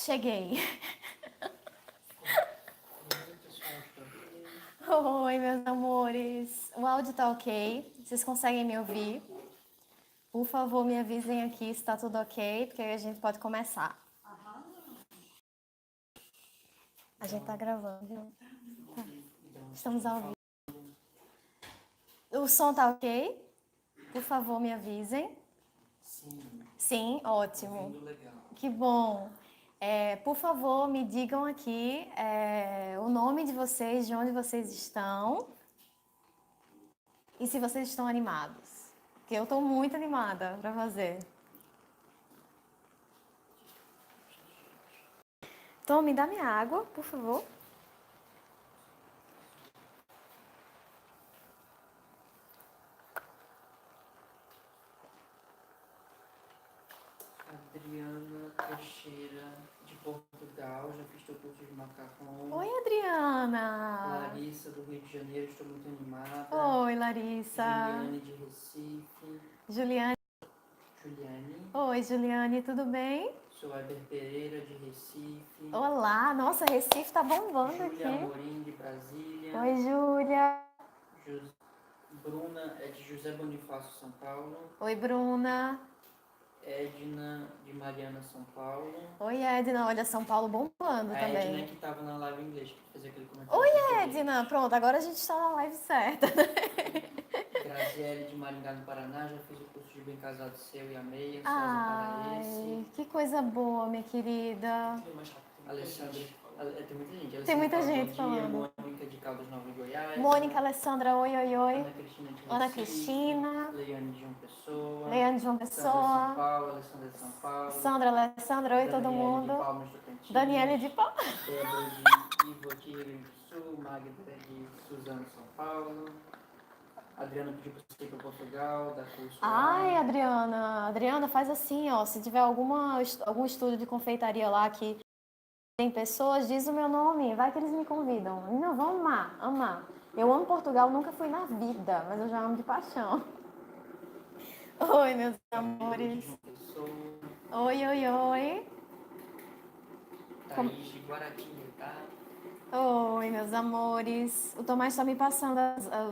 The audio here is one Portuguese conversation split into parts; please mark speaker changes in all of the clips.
Speaker 1: cheguei. Oi, meus amores. O áudio tá ok? Vocês conseguem me ouvir? Por favor, me avisem aqui se tá tudo ok, porque aí a gente pode começar. A gente tá gravando, viu? Tá. Estamos ao vivo. O som tá ok? Por favor, me avisem. Sim, ótimo. Que bom. Por favor, me digam aqui o nome de vocês, de onde vocês estão e se vocês estão animados. Porque eu estou muito animada para fazer. Tom, me dá minha água, por favor.
Speaker 2: Adriana Teixeira, de Portugal, já fiz teu curso de macarrão.
Speaker 1: Oi, Adriana.
Speaker 2: Larissa, do Rio de Janeiro, estou muito animada.
Speaker 1: Oi, Larissa.
Speaker 2: Juliane, de Recife.
Speaker 1: Juliane. Oi, Juliane, tudo bem?
Speaker 2: Sou Weber Pereira, de Recife.
Speaker 1: Olá, nossa, Recife tá bombando
Speaker 2: Júlia
Speaker 1: aqui.
Speaker 2: Amorim, de Brasília.
Speaker 1: Oi, Júlia.
Speaker 2: Bruna, é de José Bonifácio, São Paulo.
Speaker 1: Oi, Bruna.
Speaker 2: Edna, de Mariana, São Paulo.
Speaker 1: Oi, Edna. Olha, São Paulo bombando
Speaker 2: A
Speaker 1: também.
Speaker 2: Edna que estava na live em inglês, que fazia aquele comentário.
Speaker 1: Oi, Edna. Pronto, agora a gente está na live certa.
Speaker 2: Graziele, de Maringá, no Paraná, já fiz o curso de Bem Casado Seu e Amei,
Speaker 1: Ai, que coisa boa, minha querida.
Speaker 2: Alexandre, tem muita gente.
Speaker 1: Tem muita
Speaker 2: Alessandra,
Speaker 1: gente
Speaker 2: bom dia.
Speaker 1: falando.
Speaker 2: Mônica, de Caldas Novas, Goiás.
Speaker 1: Mônica, Alessandra, oi, oi, oi.
Speaker 2: Ana Cristina, de
Speaker 1: Ana
Speaker 2: Recife.
Speaker 1: Cristina.
Speaker 2: Leiane, de João Pessoa.
Speaker 1: Leiane de João
Speaker 2: Sandra, de
Speaker 1: Pessoa.
Speaker 2: São Paulo. Alessandra, de São Paulo.
Speaker 1: Sandra, Alessandra, oi, todo
Speaker 2: Daniele,
Speaker 1: mundo.
Speaker 2: de Palmas do Tocantins.
Speaker 1: Daniele de Palmas.
Speaker 2: Débora, de Ivoti, Rio Grande do Sul. Magda, de Suzano, São Paulo. Adriana pediu para você ir para Portugal, da curso.
Speaker 1: Ai, Adriana. Adriana, faz assim, ó. Se tiver algum estúdio de confeitaria lá que tem pessoas, diz o meu nome. Vai que eles me convidam. Não, vão amar, amar. Eu amo Portugal, nunca fui na vida, mas eu já amo de paixão. Oi, meus amores. Oi, oi, oi.
Speaker 2: Thaís, de Guaratinga, tá?
Speaker 1: Oi, meus amores. O Tomás está me passando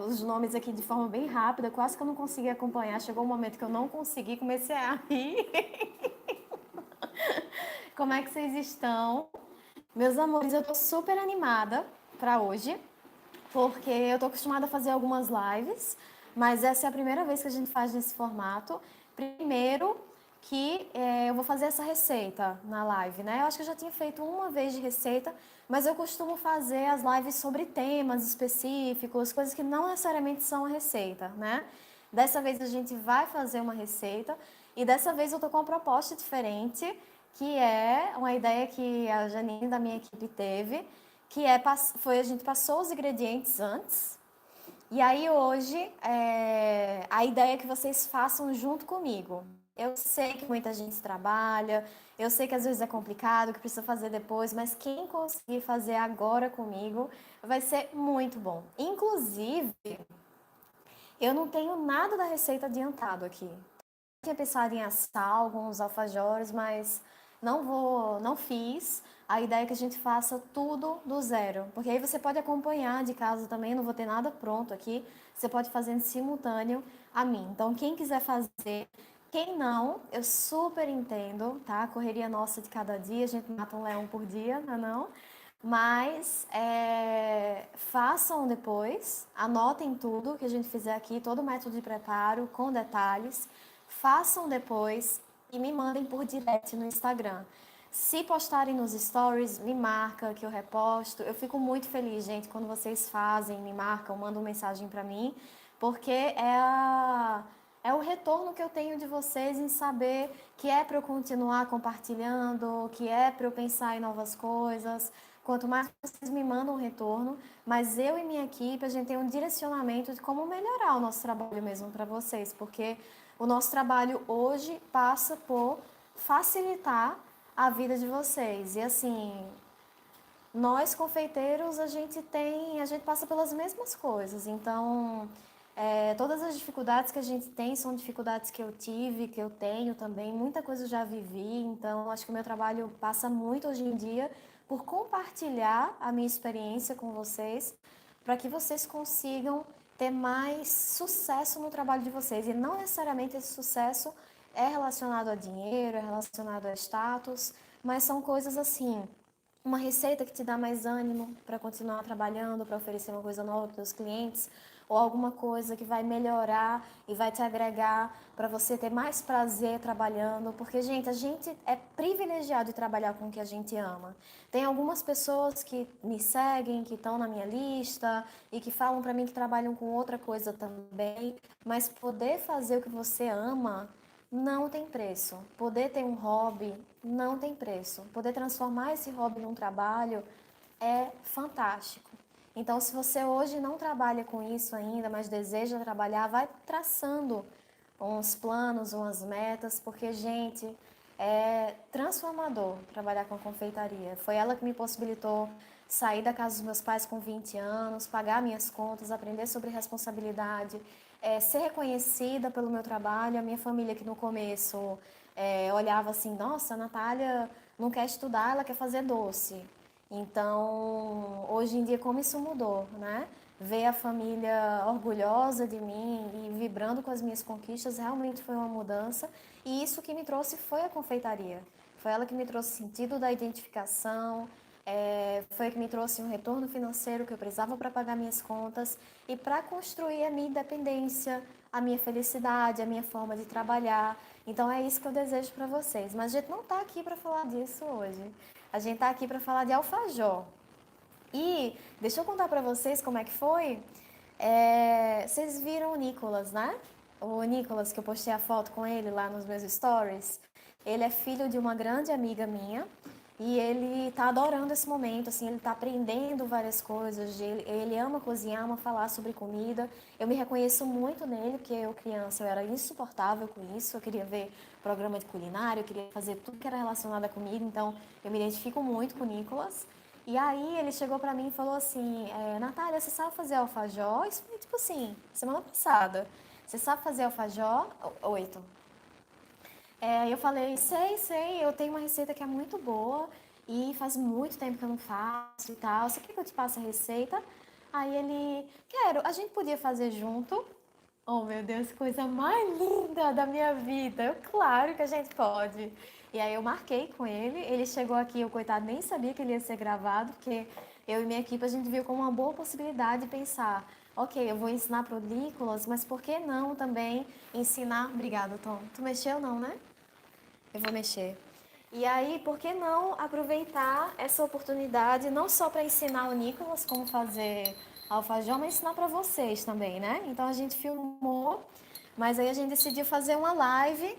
Speaker 1: os nomes aqui de forma bem rápida, quase que eu não consegui acompanhar. Chegou um momento que eu não consegui, comecei a rir. Como é que vocês estão? Meus amores, eu tô super animada para hoje, porque eu tô acostumada a fazer algumas lives, mas essa é a primeira vez que a gente faz nesse formato. Primeiro que eu vou fazer essa receita na live, né? Eu acho que eu já tinha feito uma vez de receita, mas eu costumo fazer as lives sobre temas específicos, coisas que não necessariamente são a receita, né? Dessa vez a gente vai fazer uma receita e dessa vez eu tô com uma proposta diferente, que é uma ideia que a Janine da minha equipe teve, que foi a gente passou os ingredientes antes, e aí hoje a ideia é que vocês façam junto comigo. Eu sei que muita gente trabalha, eu sei que às vezes é complicado, que precisa fazer depois, mas quem conseguir fazer agora comigo vai ser muito bom. Inclusive, eu não tenho nada da receita adiantado aqui. Eu tinha pensado em assar alguns alfajores, mas não fiz. A ideia é que a gente faça tudo do zero, porque aí você pode acompanhar de casa também, não vou ter nada pronto aqui, você pode fazer em simultâneo a mim. Então, quem quiser fazer, quem não, eu super entendo, tá? Correria nossa de cada dia, a gente mata um leão por dia, não é não? Mas façam depois, anotem tudo que a gente fizer aqui, todo o método de preparo, com detalhes, façam depois e me mandem por direct no Instagram. Se postarem nos stories, me marca que eu reposto. Eu fico muito feliz, gente, quando vocês fazem, me marcam, mandam mensagem para mim, porque é o retorno que eu tenho de vocês em saber que é para eu continuar compartilhando, que é para eu pensar em novas coisas. Quanto mais vocês me mandam um retorno, mas eu e minha equipe, a gente tem um direcionamento de como melhorar o nosso trabalho mesmo para vocês, porque o nosso trabalho hoje passa por facilitar a vida de vocês. E assim, nós confeiteiros, a gente passa pelas mesmas coisas. Então, Todas as dificuldades que a gente tem são dificuldades que eu tive, que eu tenho também, muita coisa eu já vivi, então acho que o meu trabalho passa muito hoje em dia por compartilhar a minha experiência com vocês, para que vocês consigam ter mais sucesso no trabalho de vocês. E não necessariamente esse sucesso é relacionado a dinheiro, é relacionado a status, mas são coisas assim, uma receita que te dá mais ânimo para continuar trabalhando, para oferecer uma coisa nova para os clientes, ou alguma coisa que vai melhorar e vai te agregar para você ter mais prazer trabalhando, porque, gente, a gente é privilegiado de trabalhar com o que a gente ama. Tem algumas pessoas que me seguem, que estão na minha lista e que falam para mim que trabalham com outra coisa também, mas poder fazer o que você ama não tem preço. Poder ter um hobby não tem preço. Poder transformar esse hobby num trabalho é fantástico. Então, se você hoje não trabalha com isso ainda, mas deseja trabalhar, vai traçando uns planos, umas metas, porque, gente, é transformador trabalhar com a confeitaria. Foi ela que me possibilitou sair da casa dos meus pais com 20 anos, pagar minhas contas, aprender sobre responsabilidade, ser reconhecida pelo meu trabalho. A minha família, que no começo olhava assim, nossa, a Natália não quer estudar, ela quer fazer doce. Então, hoje em dia, como isso mudou, né? Ver a família orgulhosa de mim e vibrando com as minhas conquistas realmente foi uma mudança. E isso que me trouxe foi a confeitaria. Foi ela que me trouxe sentido da identificação, foi que me trouxe um retorno financeiro que eu precisava para pagar minhas contas e para construir a minha independência, a minha felicidade, a minha forma de trabalhar. Então é isso que eu desejo para vocês. Mas a gente não está aqui para falar disso hoje. A gente está aqui para falar de alfajor. E deixa eu contar para vocês como é que foi. Vocês viram o Nicolas, né? O Nicolas, que eu postei a foto com ele lá nos meus stories. Ele é filho de uma grande amiga minha e ele tá adorando esse momento, assim, ele tá aprendendo várias coisas. Ele ama cozinhar, ama falar sobre comida. Eu me reconheço muito nele, porque eu, criança, eu era insuportável com isso. Eu queria ver programa de culinária, eu queria fazer tudo que era relacionado à comida, então eu me identifico muito com o Nicolas. E aí ele chegou pra mim e falou assim, Natália, você sabe fazer alfajor? Isso foi tipo assim, semana passada. Você sabe fazer alfajor? Oito. Eu falei, sei, eu tenho uma receita que é muito boa e faz muito tempo que eu não faço e tal. Você quer que eu te passe a receita? Aí ele, quero, a gente podia fazer junto? Oh, meu Deus, coisa mais linda da minha vida. Claro que a gente pode. E aí eu marquei com ele, ele chegou aqui, o coitado nem sabia que ele ia ser gravado, porque eu e minha equipe a gente viu como uma boa possibilidade de pensar, ok, eu vou ensinar para o Nicolas, mas por que não também ensinar... Obrigada, Tom. Tu mexeu não, né? Eu vou mexer. E aí, por que não aproveitar essa oportunidade, não só para ensinar o Nicolas como fazer alfajor, mas ensinar para vocês também, né? Então a gente filmou, mas aí a gente decidiu fazer uma live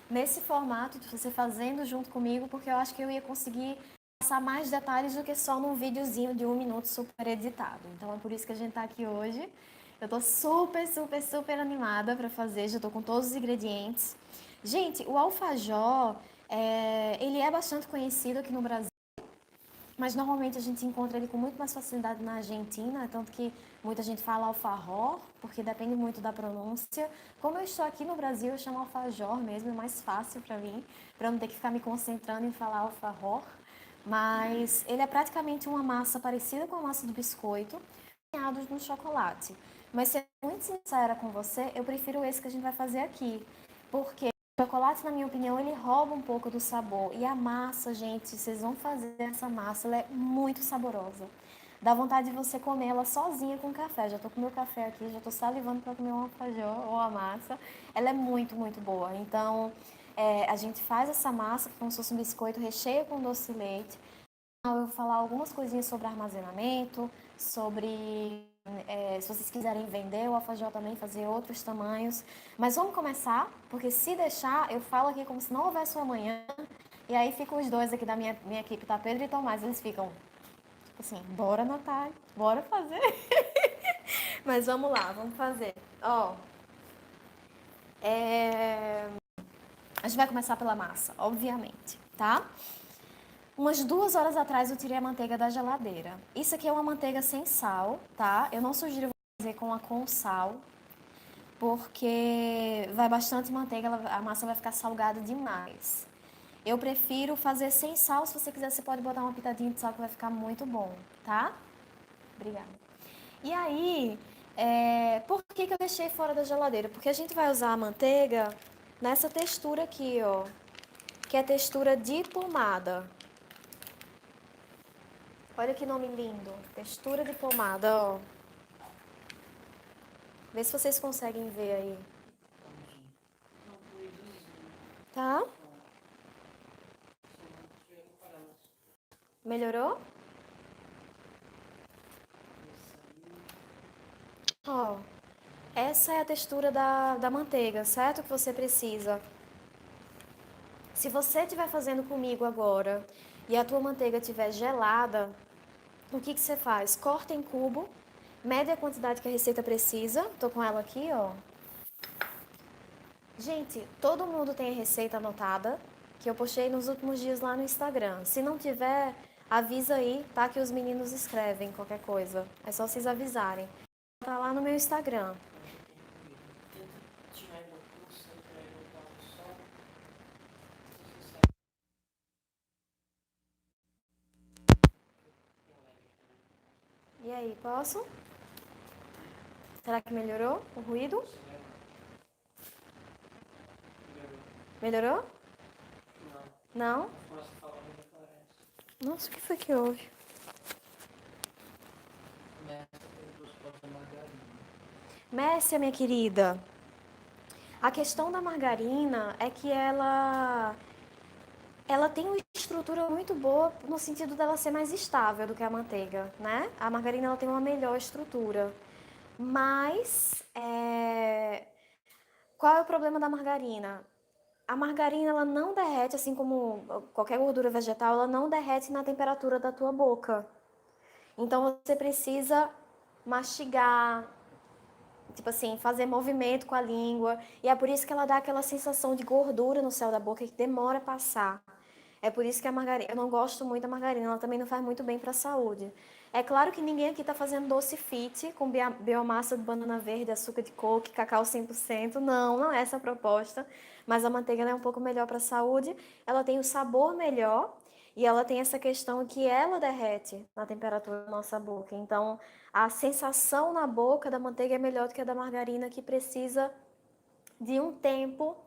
Speaker 1: nesse formato, de você fazendo junto comigo, porque eu acho que eu ia conseguir passar mais detalhes do que só num videozinho de 1 minuto super editado. Então é por isso que a gente tá aqui hoje. Eu tô super animada para fazer, já tô com todos os ingredientes. Gente, o alfajor, ele é bastante conhecido aqui no Brasil, mas normalmente a gente encontra ele com muito mais facilidade na Argentina, tanto que muita gente fala alfajor, porque depende muito da pronúncia. Como eu estou aqui no Brasil, eu chamo alfajor mesmo, é mais fácil para mim, para não ter que ficar me concentrando em falar alfajor. Mas ele é praticamente uma massa parecida com a massa do biscoito, banhados no chocolate. Mas sendo muito sincera com você, eu prefiro esse que a gente vai fazer aqui, porque o chocolate, na minha opinião, ele rouba um pouco do sabor. E a massa, gente, vocês vão fazer essa massa, ela é muito saborosa. Dá vontade de você comer ela sozinha com café. Já tô com meu café aqui, já tô salivando para comer um alfajor ou a massa. Ela é muito boa. Então, a gente faz essa massa, como se fosse um biscoito, recheio com doce de leite. Eu vou falar algumas coisinhas sobre armazenamento, sobre se vocês quiserem vender o alfajor também, fazer outros tamanhos. Mas vamos começar, porque se deixar, eu falo aqui como se não houvesse um amanhã. E aí ficam os dois aqui da minha equipe, tá? Pedro e Tomás, eles ficam tipo assim, bora Natália, bora fazer. Mas vamos lá, vamos fazer. Ó, a gente vai começar pela massa, obviamente, tá? Umas 2 horas atrás eu tirei a manteiga da geladeira. Isso aqui é uma manteiga sem sal, tá? Eu não sugiro fazer com sal, porque vai bastante manteiga, a massa vai ficar salgada demais. Eu prefiro fazer sem sal. Se você quiser, você pode botar uma pitadinha de sal que vai ficar muito bom, tá? Obrigada. E aí, por que que eu deixei fora da geladeira? Porque a gente vai usar a manteiga nessa textura aqui, ó, que é textura de pomada. Olha que nome lindo, textura de pomada, ó. Vê se vocês conseguem ver aí, tá? Melhorou? Ó, essa é a textura da manteiga, certo? Que você precisa. Se você estiver fazendo comigo agora e a tua manteiga estiver gelada, o que que você faz? Corta em cubo, mede a quantidade que a receita precisa. Tô com ela aqui, ó. Gente, todo mundo tem a receita anotada, que eu postei nos últimos dias lá no Instagram. Se não tiver, avisa aí, tá? Que os meninos escrevem qualquer coisa. É só vocês avisarem. Tá lá no meu Instagram. E aí, posso? Será que melhorou o ruído? Melhorou? Não? Nossa, o que foi que houve? Mércia, minha querida, a questão da margarina é que ela tem uma estrutura muito boa no sentido dela ser mais estável do que a manteiga, né? A margarina ela tem uma melhor estrutura. Mas qual é o problema da margarina? A margarina ela não derrete, assim como qualquer gordura vegetal, ela não derrete na temperatura da tua boca. Então você precisa mastigar, tipo assim, fazer movimento com a língua. E é por isso que ela dá aquela sensação de gordura no céu da boca que demora a passar. É por isso que a margarina, eu não gosto muito da margarina, ela também não faz muito bem para a saúde. É claro que ninguém aqui está fazendo doce fit com biomassa de banana verde, açúcar de coco, cacau 100%. Não, não é essa a proposta. Mas a manteiga é um pouco melhor para a saúde. Ela tem o sabor melhor e ela tem essa questão que ela derrete na temperatura da nossa boca. Então, a sensação na boca da manteiga é melhor do que a da margarina, que precisa de um tempo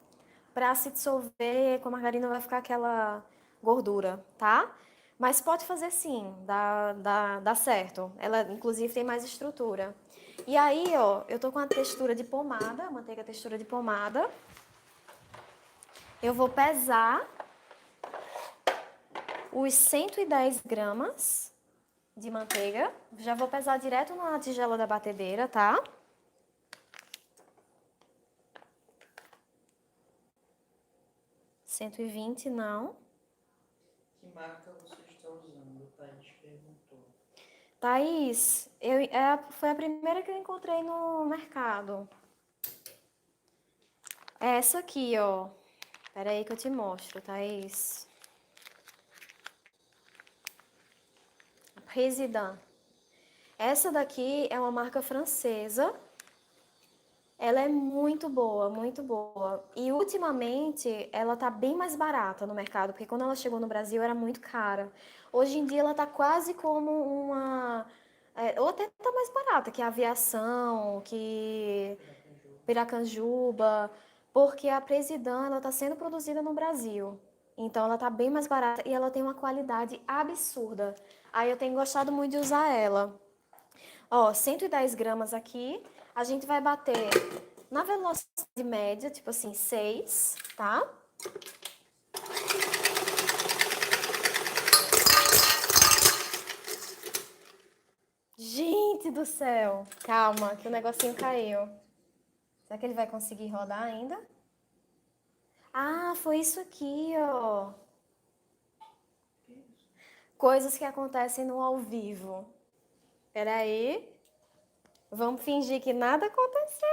Speaker 1: para se dissolver. Com a margarina vai ficar aquela gordura, tá? Mas pode fazer sim, dá certo. Ela, inclusive, tem mais estrutura. E aí, ó, eu tô com a textura de pomada, a manteiga textura de pomada. Eu vou pesar os 110 gramas de manteiga. Já vou pesar direto na tigela da batedeira, tá? R$ 120, não.
Speaker 2: Que marca você está usando? O Thaís perguntou.
Speaker 1: Thaís, foi a primeira que eu encontrei no mercado. É essa aqui, ó. Espera aí que eu te mostro, Thaís. Président. Essa daqui é uma marca francesa. Ela é muito boa, muito boa. E ultimamente ela tá bem mais barata no mercado, porque quando ela chegou no Brasil era muito cara. Hoje em dia ela tá quase como uma. Ou até tá mais barata que a Aviação, que Piracanjuba, porque a Presidão ela tá sendo produzida no Brasil. Então ela tá bem mais barata e ela tem uma qualidade absurda. Aí eu tenho gostado muito de usar ela. Ó, 110 gramas aqui. A gente vai bater na velocidade média, tipo assim, 6, tá? Gente do céu! Calma, que o negocinho caiu. Será que ele vai conseguir rodar ainda? Ah, foi isso aqui, ó. Coisas que acontecem no ao vivo. Peraí. Vamos fingir que nada aconteceu.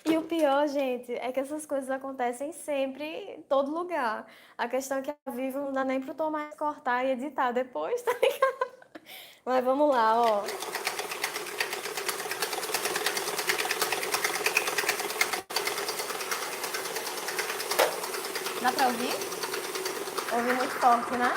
Speaker 1: E o pior, gente, é que essas coisas acontecem sempre, em todo lugar. A questão é que ao vivo não dá nem pro Tomás cortar e editar depois, tá ligado? Mas vamos lá, ó. Dá pra ouvir? Ouvi muito forte, né?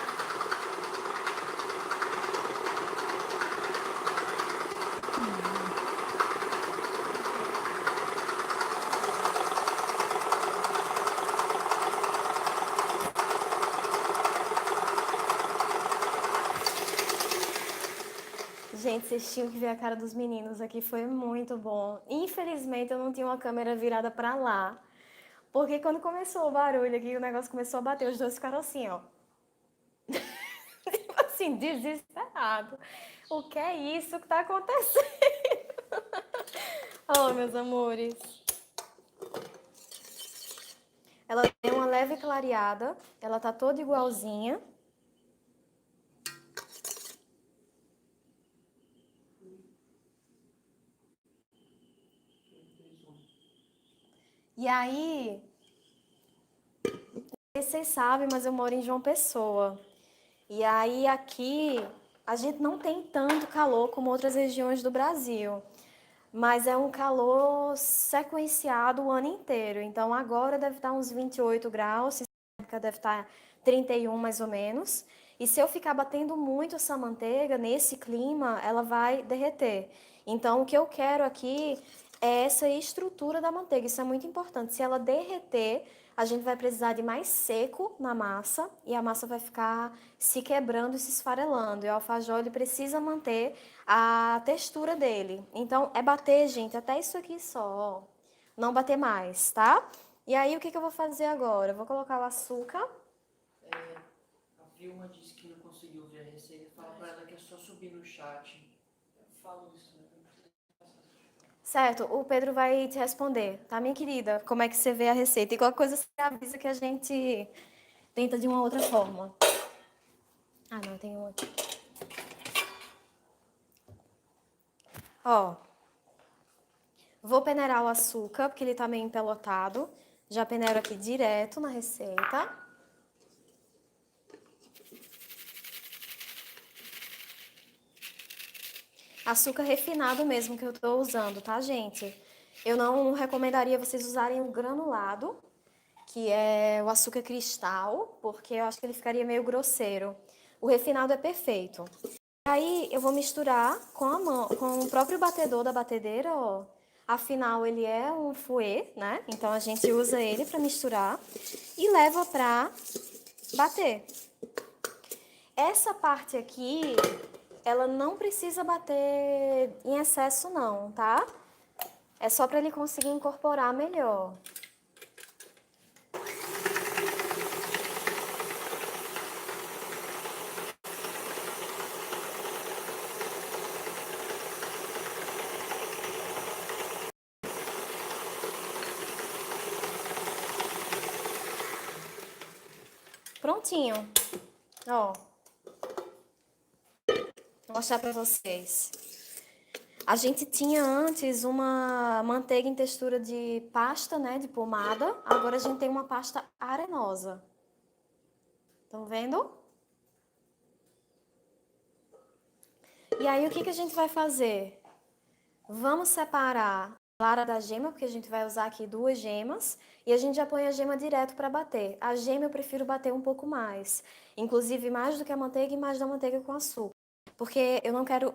Speaker 1: Gente, vocês tinham que ver a cara dos meninos aqui, foi muito bom. Infelizmente, eu não tinha uma câmera virada pra lá, porque quando começou o barulho aqui, o negócio começou a bater, os dois ficaram assim, ó. Tipo assim, desesperado. O que é isso que tá acontecendo? Oh, meus amores. Ela tem uma leve clareada, ela tá toda igualzinha. E aí, vocês sabem, mas eu moro em João Pessoa. E aí aqui a gente não tem tanto calor como outras regiões do Brasil, mas é um calor sequenciado o ano inteiro. Então agora deve estar uns 28 graus, se deve estar 31 mais ou menos. E se eu ficar batendo muito essa manteiga nesse clima, ela vai derreter. Então o que eu quero aqui é essa estrutura da manteiga. Isso é muito importante. Se ela derreter, a gente vai precisar de mais seco na massa e a massa vai ficar se quebrando e se esfarelando. E o alfajor ele precisa manter a textura dele. Então é bater, gente, até isso aqui só, ó. Não bater mais, tá? E aí o que que eu vou fazer agora? Eu vou colocar o açúcar.
Speaker 2: A Vilma disse que não conseguiu ver a receita. Fala pra ela que é só subir no chat. Eu falo isso, né?
Speaker 1: Certo, o Pedro vai te responder, tá, minha querida? Como é que você vê a receita? E qualquer coisa você avisa que a gente tenta de uma outra forma. Ah, não, tem um aqui. Ó, vou peneirar o açúcar, porque ele tá meio empelotado. Já peneiro aqui direto na receita. Açúcar refinado mesmo que eu tô usando, tá, gente? Eu não recomendaria vocês usarem o granulado, que é o açúcar cristal, porque eu acho que ele ficaria meio grosseiro. O refinado é perfeito. Aí eu vou misturar com a mão, com o próprio batedor da batedeira, ó. Afinal, ele é um fouet, né? Então a gente usa ele para misturar e leva pra bater. Essa parte aqui, ela não precisa bater em excesso não, tá? É só para ele conseguir incorporar melhor. Prontinho. Ó. Vou mostrar para vocês. A gente tinha antes uma manteiga em textura de pasta, né, de pomada. Agora a gente tem uma pasta arenosa. Estão vendo? E aí o que que a gente vai fazer? Vamos separar a clara da gema, porque a gente vai usar aqui duas gemas, e a gente já põe a gema direto para bater. A gema eu prefiro bater um pouco mais, inclusive mais do que a manteiga e mais da manteiga com açúcar. Porque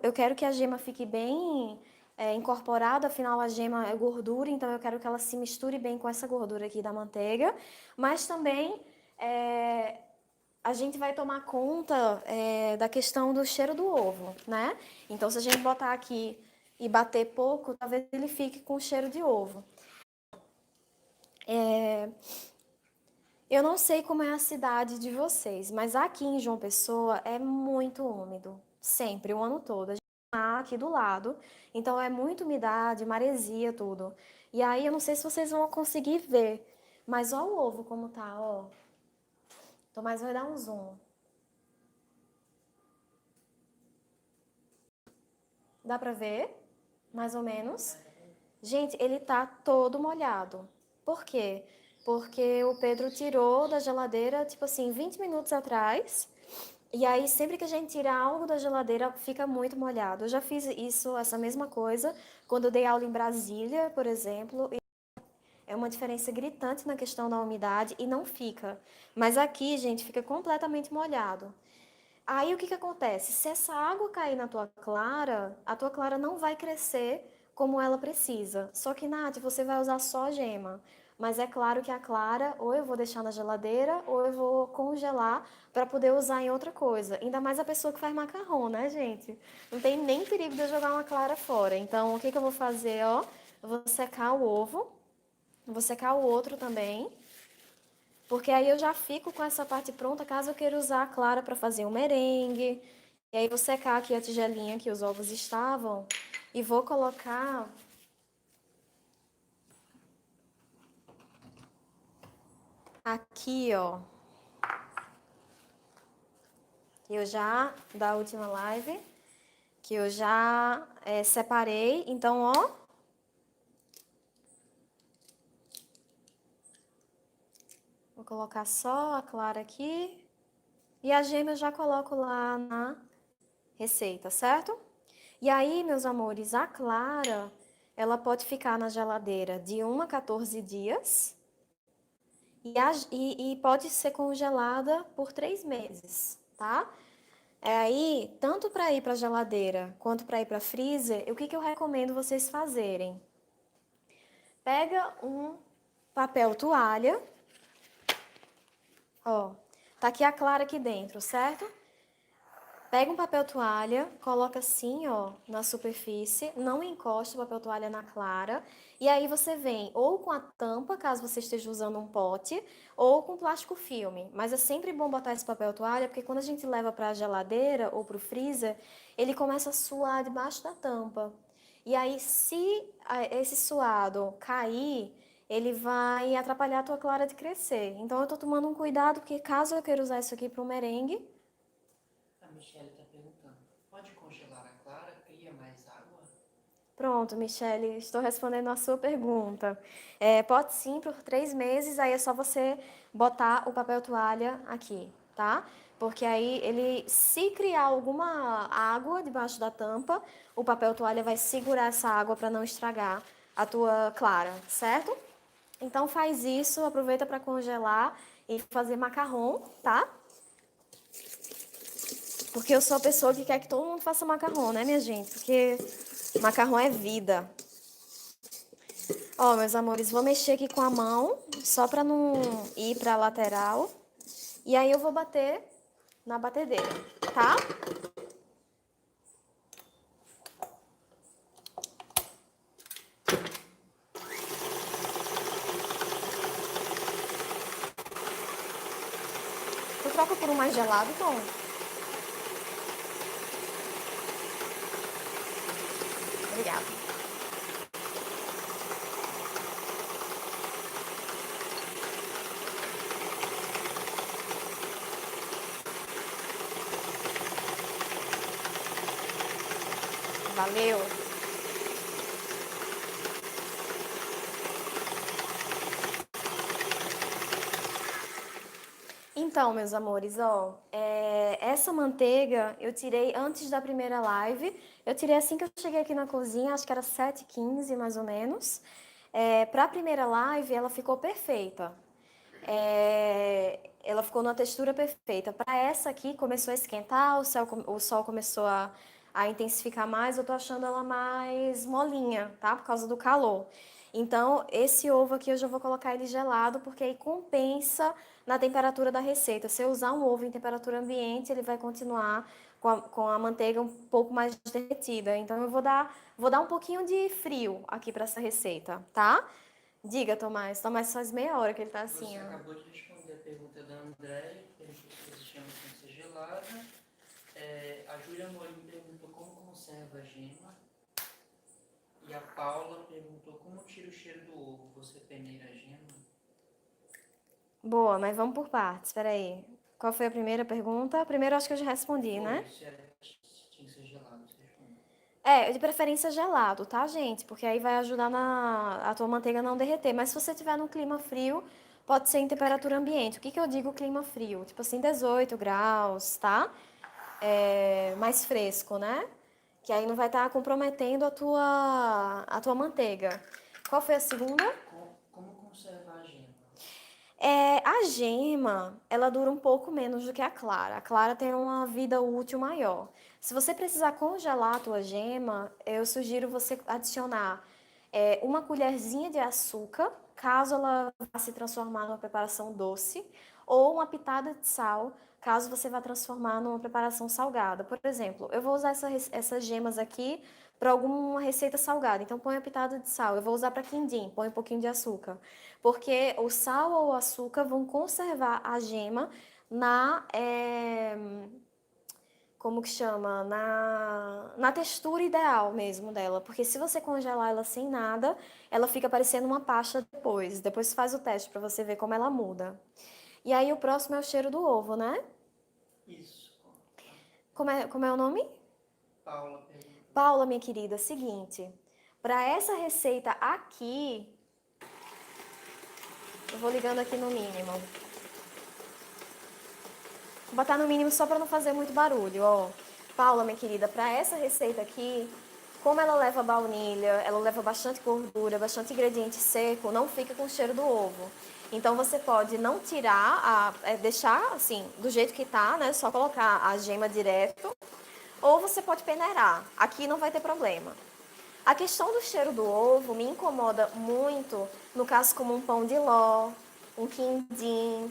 Speaker 1: eu quero que a gema fique bem incorporada, afinal a gema é gordura, então eu quero que ela se misture bem com essa gordura aqui da manteiga, mas também a gente vai tomar conta da questão do cheiro do ovo, né? Então se a gente botar aqui e bater pouco, talvez ele fique com cheiro de ovo. Eu não sei como é a cidade de vocês, mas aqui em João Pessoa é muito úmido, sempre, o ano todo. A gente tá aqui do lado, então é muita umidade, maresia, tudo. E aí eu não sei se vocês vão conseguir ver, mas ó o ovo como tá, ó. Tomás vai dar um zoom. Dá pra ver? Mais ou menos? Gente, ele tá todo molhado. Por quê? Porque o Pedro tirou da geladeira, tipo assim, 20 minutos atrás. E aí, sempre que a gente tira algo da geladeira, fica muito molhado. Eu já fiz isso, essa mesma coisa, quando eu dei aula em Brasília, por exemplo. é uma diferença gritante na questão da umidade e não fica. Mas aqui, gente, fica completamente molhado. Aí o que que acontece? Se essa água cair na tua clara, a tua clara não vai crescer como ela precisa. Só que, Nath, você vai usar só a gema. Mas é claro que a clara, ou eu vou deixar na geladeira, ou eu vou congelar para poder usar em outra coisa. Ainda mais a pessoa que faz macarrão, né, gente? Não tem nem perigo de eu jogar uma clara fora. Então, o que que eu vou fazer, ó? Eu vou secar o ovo, vou secar o outro também. Porque aí eu já fico com essa parte pronta, caso eu queira usar a clara para fazer um merengue. E aí vou secar aqui a tigelinha que os ovos estavam e vou colocar aqui, ó. Que eu já, da última live, que eu já separei. Então, ó. Vou colocar só a clara aqui. E a gema eu já coloco lá na receita, certo? E aí, meus amores, a clara, ela pode ficar na geladeira de 1 a 14 dias e pode ser congelada por 3 meses, tá? Aí, tanto para ir para a geladeira quanto para ir para freezer, o que que eu recomendo vocês fazerem? Pega um papel toalha, ó, tá aqui a clara aqui dentro, certo? Pega um papel toalha, coloca assim, ó, na superfície, não encosta o papel toalha na clara, e aí você vem ou com a tampa, caso você esteja usando um pote, ou com plástico filme. Mas é sempre bom botar esse papel toalha, porque quando a gente leva para a geladeira ou para o freezer, ele começa a suar debaixo da tampa. E aí, se esse suado cair, ele vai atrapalhar a tua clara de crescer. Então, eu tô tomando um cuidado, porque caso eu queira usar isso aqui para o merengue.
Speaker 2: A Michelle está perguntando, pode congelar a clara? Cria mais água?
Speaker 1: Pronto, Michele, estou respondendo a sua pergunta. Pode sim, por 3 meses, aí é só você botar o papel toalha aqui, tá? Porque aí ele, se criar alguma água debaixo da tampa, o papel toalha vai segurar essa água para não estragar a tua clara, certo? Então faz isso, aproveita para congelar e fazer macarrão, tá? Porque eu sou a pessoa que quer que todo mundo faça macarrão, né, minha gente? Porque macarrão é vida. Ó, meus amores, vou mexer aqui com a mão, só pra não ir pra lateral. E aí eu vou bater na batedeira, tá? Tu troca por um mais gelado, Tom? Obrigada. Valeu. Então, meus amores, ó, essa manteiga eu tirei antes da primeira live. Eu tirei assim que eu cheguei aqui na cozinha, acho que era 7h15 mais ou menos. Para a primeira live, ela ficou perfeita. Ela ficou numa textura perfeita. Para essa aqui, começou a esquentar, o sol começou a intensificar mais. Eu tô achando ela mais molinha, tá? Por causa do calor. Então, esse ovo aqui eu já vou colocar ele gelado, porque aí compensa na temperatura da receita. Se eu usar um ovo em temperatura ambiente, ele vai continuar com a manteiga um pouco mais derretida. Então, eu vou dar um pouquinho de frio aqui para essa receita, tá? Diga, Tomás. Tomás faz meia hora que ele tá assim,
Speaker 2: Você
Speaker 1: ó.
Speaker 2: acabou de responder a pergunta da Andréia, que perguntou se existe uma essência gelada. A Júlia Morim perguntou como conserva a gema. E a Paula perguntou como tira o cheiro do ovo. Você peneira a gema?
Speaker 1: Boa, mas vamos por partes. Espera aí. Qual foi a primeira pergunta? A primeira eu acho que eu já respondi, né?
Speaker 2: Se tinha que ser gelado, você respondeu.
Speaker 1: De preferência gelado, tá, gente? Porque aí vai ajudar a tua manteiga não derreter. Mas se você tiver num clima frio, pode ser em temperatura ambiente. O que que eu digo clima frio? Tipo assim, 18 graus, tá? Mais fresco, né? Que aí não vai estar comprometendo a tua manteiga. Qual foi a segunda?
Speaker 2: Como
Speaker 1: A gema, ela dura um pouco menos do que a clara. A clara tem uma vida útil maior. Se você precisar congelar a tua gema, eu sugiro você adicionar uma colherzinha de açúcar, caso ela vá se transformar numa preparação doce, ou uma pitada de sal, caso você vá transformar numa preparação salgada. Por exemplo, eu vou usar essas gemas aqui para alguma receita salgada, então põe a pitada de sal. Eu vou usar para quindim, põe um pouquinho de açúcar. Porque o sal ou o açúcar vão conservar a gema na, como que chama? Na textura ideal mesmo dela. Porque se você congelar ela sem nada, ela fica parecendo uma pasta depois. Depois faz o teste para você ver como ela muda. E aí o próximo é o cheiro do ovo, né?
Speaker 2: Isso.
Speaker 1: Como é o nome?
Speaker 2: Paula perguntou.
Speaker 1: Paula, minha querida, seguinte. Para essa receita aqui, eu vou ligando aqui no mínimo. Vou botar no mínimo só para não fazer muito barulho, ó. Paula, minha querida, para essa receita aqui, como ela leva baunilha, ela leva bastante gordura, bastante ingrediente seco, não fica com o cheiro do ovo. Então você pode não tirar, deixar assim, do jeito que tá, né? Só colocar a gema direto. Ou você pode peneirar. Aqui não vai ter problema. A questão do cheiro do ovo me incomoda muito no caso como um pão de ló, um quindim,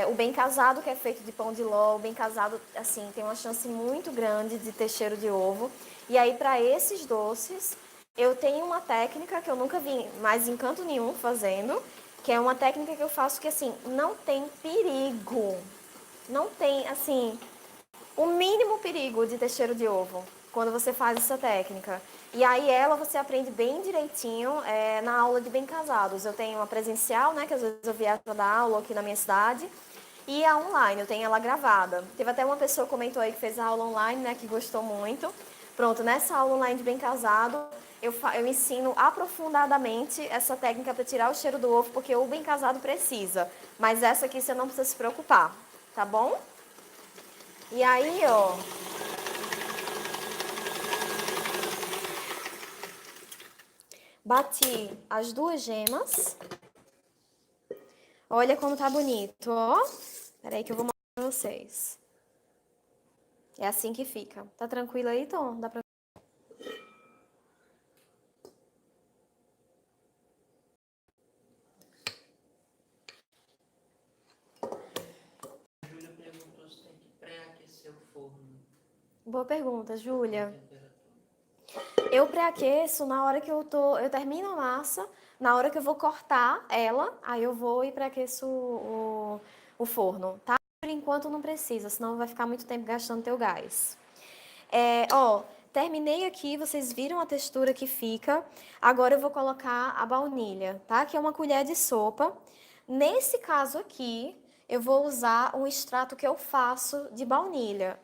Speaker 1: o bem casado que é feito de pão de ló, o bem casado, assim, tem uma chance muito grande de ter cheiro de ovo. E aí, para esses doces, eu tenho uma técnica que eu nunca vi mais em canto nenhum fazendo, que é uma técnica que eu faço que, assim, não tem perigo. Não tem, assim, o mínimo perigo de ter cheiro de ovo quando você faz essa técnica. E aí ela você aprende bem direitinho na aula de bem casados. Eu tenho uma presencial, né, que às vezes eu viajo para dar aula aqui na minha cidade, e a online, eu tenho ela gravada. Teve até uma pessoa que comentou aí que fez a aula online, né, que gostou muito. Pronto, nessa aula online de bem casado, eu ensino aprofundadamente essa técnica para tirar o cheiro do ovo, porque o bem casado precisa. Mas essa aqui você não precisa se preocupar, tá bom? E aí, ó, bati as duas gemas. Olha como tá bonito, ó. Peraí que eu vou mostrar pra vocês. É assim que fica. Tá tranquilo aí, Tom? Dá pra...
Speaker 2: A Júlia perguntou se tem que pré-aquecer o forno
Speaker 1: Boa pergunta,
Speaker 2: com
Speaker 1: Júlia.
Speaker 2: temperatura.
Speaker 1: Eu pré-aqueço na hora que eu termino a massa, na hora que eu vou cortar ela, aí eu vou e pré-aqueço o forno, tá? Por enquanto não precisa, senão vai ficar muito tempo gastando teu gás. Ó, terminei aqui, vocês viram a textura que fica. Agora eu vou colocar a baunilha, tá? Que é uma colher de sopa. Nesse caso aqui, eu vou usar um extrato que eu faço de baunilha.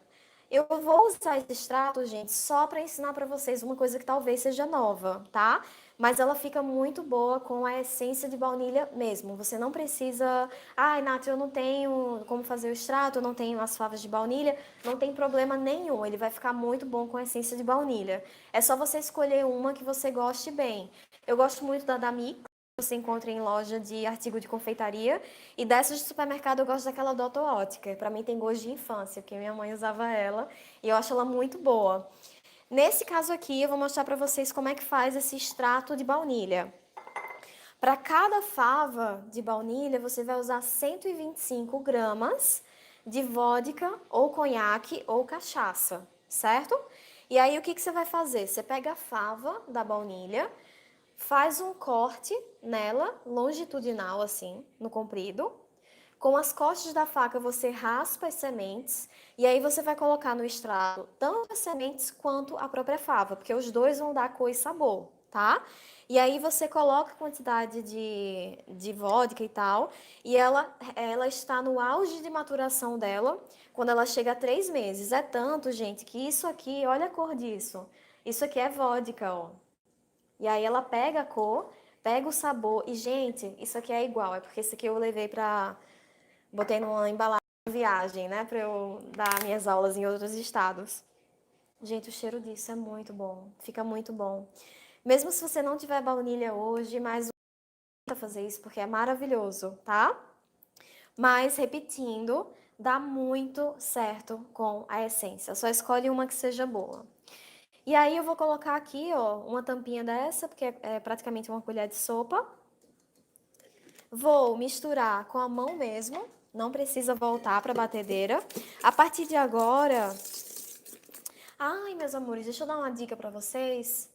Speaker 1: Eu vou usar esse extrato, gente, só para ensinar para vocês uma coisa que talvez seja nova, tá? Mas ela fica muito boa com a essência de baunilha mesmo. Você não precisa, ai, Nath, eu não tenho como fazer o extrato, eu não tenho as favas de baunilha. Não tem problema nenhum, ele vai ficar muito bom com a essência de baunilha. É só você escolher uma que você goste bem. Eu gosto muito da Mix, que você encontra em loja de artigo de confeitaria. E dessas de supermercado eu gosto daquela Dotto Ótica. Pra mim tem gosto de infância, porque minha mãe usava ela e eu acho ela muito boa. Nesse caso aqui, eu vou mostrar pra vocês como é que faz esse extrato de baunilha. Para cada fava de baunilha, você vai usar 125 gramas de vodka ou conhaque ou cachaça, certo? E aí, o que você vai fazer? Você pega a fava da baunilha, faz um corte nela, longitudinal assim, no comprido. Com as costas da faca, você raspa as sementes e aí você vai colocar no extrato tanto as sementes quanto a própria fava, porque os dois vão dar cor e sabor, tá? E aí você coloca a quantidade de vodka e tal, e ela está no auge de maturação dela quando ela chega a 3 meses. É tanto, gente, que isso aqui, olha a cor disso. Isso aqui é vodka, ó. E aí ela pega a cor, pega o sabor, e, gente, isso aqui é igual, é porque esse aqui eu levei pra. Botei numa embalagem de viagem, né, pra eu dar minhas aulas em outros estados. Gente, o cheiro disso é muito bom, fica muito bom. Mesmo se você não tiver baunilha hoje, mas tenta fazer isso porque é maravilhoso, tá? Mas, repetindo, dá muito certo com a essência. Só escolhe uma que seja boa. E aí eu vou colocar aqui, ó, uma tampinha dessa, porque é praticamente uma colher de sopa. Vou misturar com a mão mesmo, não precisa voltar para a batedeira. A partir de agora... Ai, meus amores, deixa eu dar uma dica para vocês.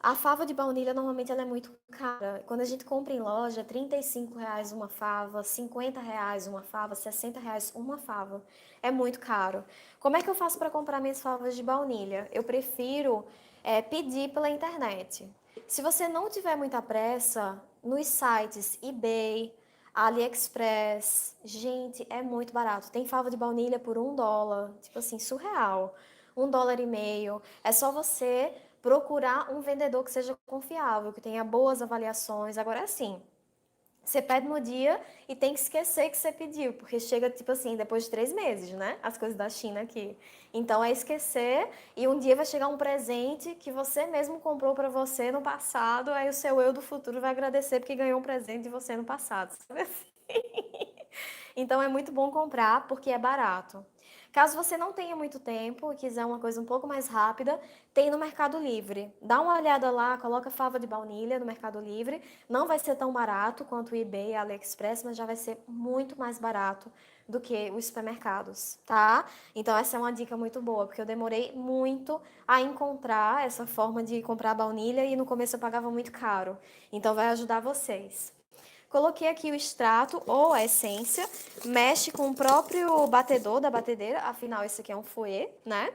Speaker 1: A fava de baunilha, normalmente, ela é muito cara. Quando a gente compra em loja, R$ 35 uma fava, R$ 50 uma fava, R$ 60 uma fava. É muito caro. Como é que eu faço para comprar minhas favas de baunilha? Eu prefiro pedir pela internet. Se você não tiver muita pressa, nos sites eBay, AliExpress, gente, é muito barato. Tem fava de baunilha por US$ 1, tipo assim, surreal. US$ 1,50. É só você procurar um vendedor que seja confiável, que tenha boas avaliações. Agora é assim, você pede no dia e tem que esquecer que você pediu, porque chega, tipo assim, depois de 3 meses, né? As coisas da China aqui. Então é esquecer e um dia vai chegar um presente que você mesmo comprou para você no passado, aí o seu eu do futuro vai agradecer porque ganhou um presente de você no passado, sabe assim? Então é muito bom comprar porque é barato. Caso você não tenha muito tempo e quiser uma coisa um pouco mais rápida, tem no Mercado Livre. Dá uma olhada lá, coloca fava de baunilha no Mercado Livre. Não vai ser tão barato quanto o eBay e AliExpress, mas já vai ser muito mais barato do que os supermercados, tá? Então essa é uma dica muito boa, porque eu demorei muito a encontrar essa forma de comprar baunilha e no começo eu pagava muito caro. Então vai ajudar vocês. Coloquei aqui o extrato ou a essência, mexe com o próprio batedor da batedeira, afinal esse aqui é um fouet, né?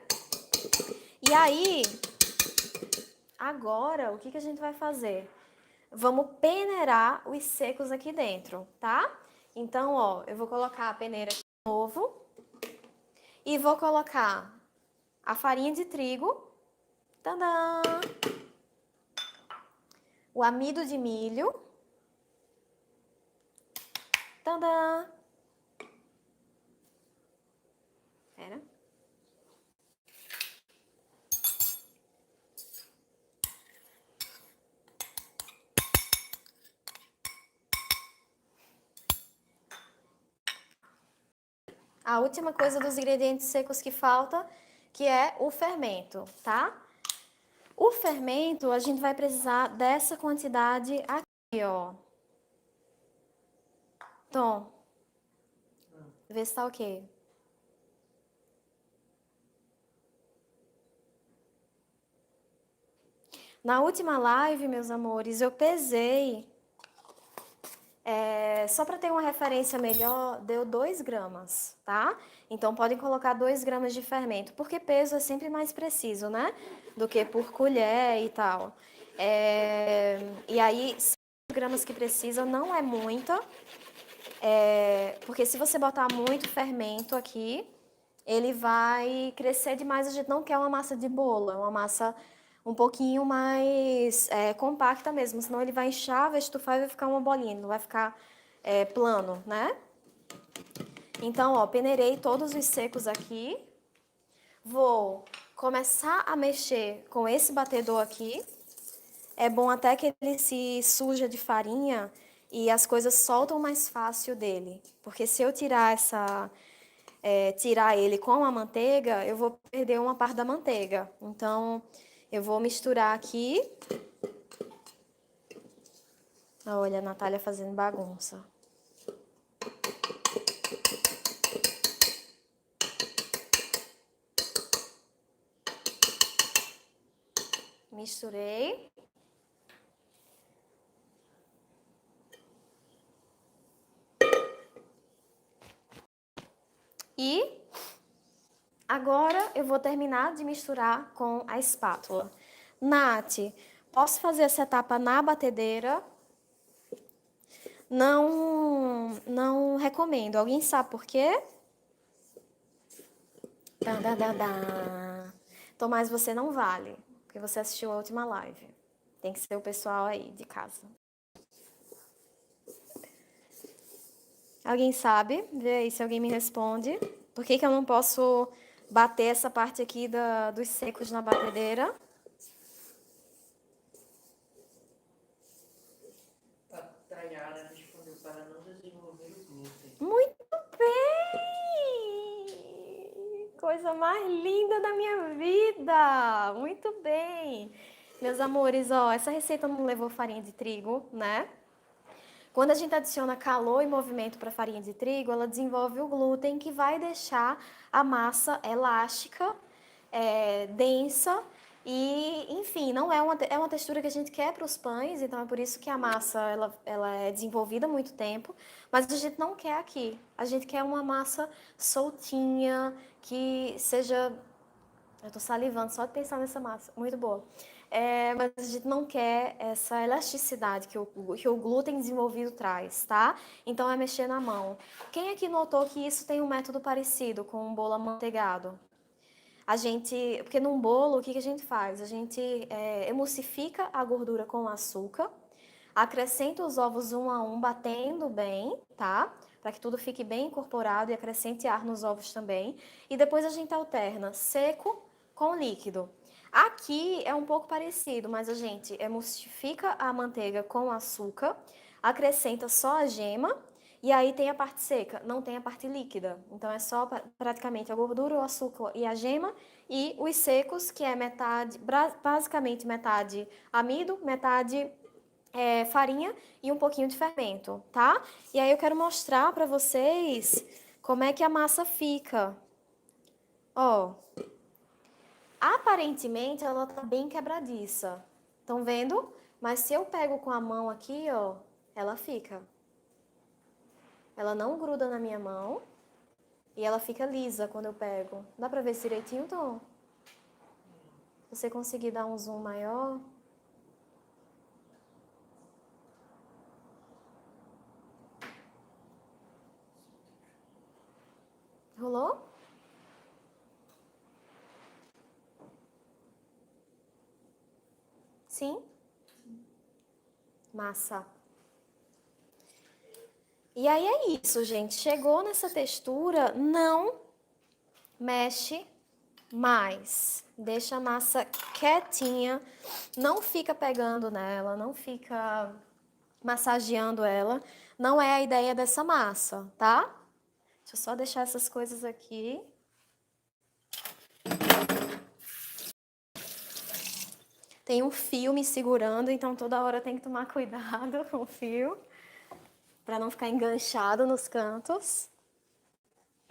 Speaker 1: E aí, agora, o que que a gente vai fazer? Vamos peneirar os secos aqui dentro, tá? Então, ó, eu vou colocar a peneira aqui de novo e vou colocar a farinha de trigo, tadã, o amido de milho, tadã, pera. A última coisa dos ingredientes secos que falta, que é o fermento, tá? O fermento, a gente vai precisar dessa quantidade aqui, ó. Tom, vê se tá ok. Na última live, meus amores, eu pesei, só para ter uma referência melhor, deu 2 gramas, tá? Então, podem colocar 2 gramas de fermento, porque peso é sempre mais preciso, né? Do que por colher e tal. E aí, 5 gramas que precisa não é muita, porque se você botar muito fermento aqui, ele vai crescer demais. A gente não quer uma massa de bolo, é uma massa um pouquinho mais compacta mesmo, senão ele vai inchar, vai estufar e vai ficar uma bolinha, não vai ficar plano, né? Então, ó, peneirei todos os secos aqui. Vou começar a mexer com esse batedor aqui. É bom até que ele se suja de farinha e as coisas soltam mais fácil dele. Porque se eu tirar ele com a manteiga, eu vou perder uma parte da manteiga. Então, eu vou misturar aqui. Olha, a Natália fazendo bagunça. Misturei. E agora eu vou terminar de misturar com a espátula. Nath, posso fazer essa etapa na batedeira? Não recomendo. Alguém sabe por quê? Tomás, você não vale, porque você assistiu a última live. Tem que ser o pessoal aí de casa. Alguém sabe? Vê aí se alguém me responde. Por que que eu não posso bater essa parte aqui dos secos na batedeira?
Speaker 2: A Tayara respondeu para não desenvolver o glúten.
Speaker 1: Muito coisa mais linda da minha vida! Muito bem! Meus amores, ó, essa receita não levou farinha de trigo, né? Quando a gente adiciona calor e movimento para a farinha de trigo, ela desenvolve o glúten que vai deixar a massa elástica, densa e, enfim, não é uma textura que a gente quer para os pães, então é por isso que a massa ela é desenvolvida há muito tempo, mas a gente não quer aqui. A gente quer uma massa soltinha, que seja. Eu tô salivando só de pensar nessa massa, muito boa. Mas a gente não quer essa elasticidade que o glúten desenvolvido traz, tá? Então é mexer na mão. Quem aqui notou que isso tem um método parecido com um bolo amanteigado? Porque num bolo, o que a gente faz? A gente emulsifica a gordura com açúcar, acrescenta os ovos um a um, batendo bem, tá? Para que tudo fique bem incorporado e acrescente ar nos ovos também. E depois a gente alterna seco com líquido. Aqui é um pouco parecido, mas a gente emulsifica a manteiga com açúcar, acrescenta só a gema e aí tem a parte seca, não tem a parte líquida. Então é só praticamente a gordura, o açúcar e a gema e os secos, que é basicamente metade amido, metade farinha e um pouquinho de fermento, tá? E aí eu quero mostrar para vocês como é que a massa fica. Ó, aparentemente ela tá bem quebradiça. Estão vendo? Mas se eu pego com a mão aqui, ó, ela fica. Ela não gruda na minha mão e ela fica lisa quando eu pego. Dá pra ver direitinho, Tom? Se você conseguir dar um zoom maior. Rolou? Sim? Massa. E aí é isso, gente. Chegou nessa textura, não mexe mais. Deixa a massa quietinha, não fica pegando nela, não fica massageando ela. Não é a ideia dessa massa, tá? Deixa eu só deixar essas coisas aqui. Tem um fio me segurando, então toda hora tem que tomar cuidado com o fio, para não ficar enganchado nos cantos.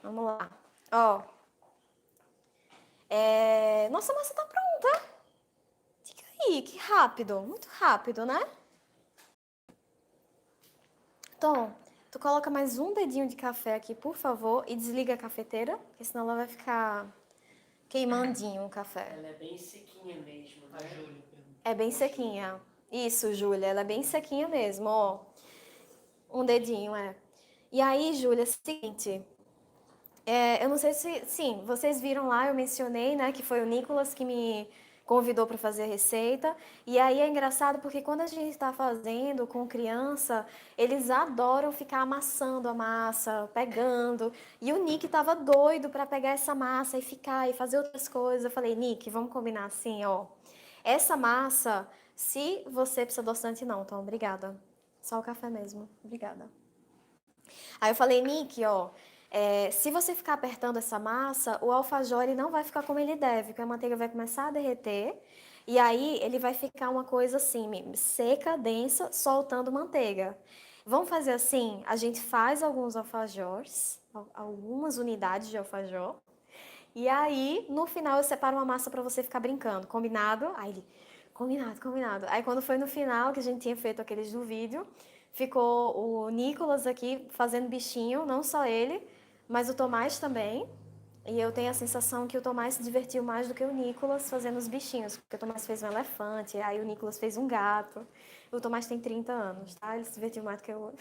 Speaker 1: Vamos lá. Ó. Nossa, a massa tá pronta. Fica aí, que rápido. Muito rápido, né? Tom, tu coloca mais um dedinho de café aqui, por favor, e desliga a cafeteira, porque senão ela vai ficar queimandinho o café.
Speaker 2: Ela é bem sequinha mesmo, a Júlia perguntou.
Speaker 1: É bem sequinha. Isso, Júlia, ela é bem sequinha mesmo, ó. Um dedinho, é. E aí, Júlia, é o seguinte, eu não sei se... Sim, vocês viram lá, eu mencionei, né, que foi o Nicolas que me convidou para fazer a receita. E aí é engraçado porque quando a gente está fazendo com criança, eles adoram ficar amassando a massa, pegando. E o Nick estava doido para pegar essa massa e ficar e fazer outras coisas. Eu falei, Nick, vamos combinar assim, ó. Essa massa, se você precisa adoçante, não, então obrigada. Só o café mesmo, obrigada. Aí eu falei, Nick, ó, se você ficar apertando essa massa, o alfajor não vai ficar como ele deve, porque a manteiga vai começar a derreter, e aí ele vai ficar uma coisa assim, seca, densa, soltando manteiga. Vamos fazer assim, a gente faz alguns alfajores, algumas unidades de alfajor, e aí, no final, eu separo uma massa para você ficar brincando. Combinado? Aí ele, combinado, combinado. Aí quando foi no final, que a gente tinha feito aqueles do vídeo, ficou o Nicolas aqui fazendo bichinho, não só ele, mas o Tomás também. E eu tenho a sensação que o Tomás se divertiu mais do que o Nicolas fazendo os bichinhos, porque o Tomás fez um elefante, aí o Nicolas fez um gato. O Tomás tem 30 anos, tá? Ele se divertiu mais do que o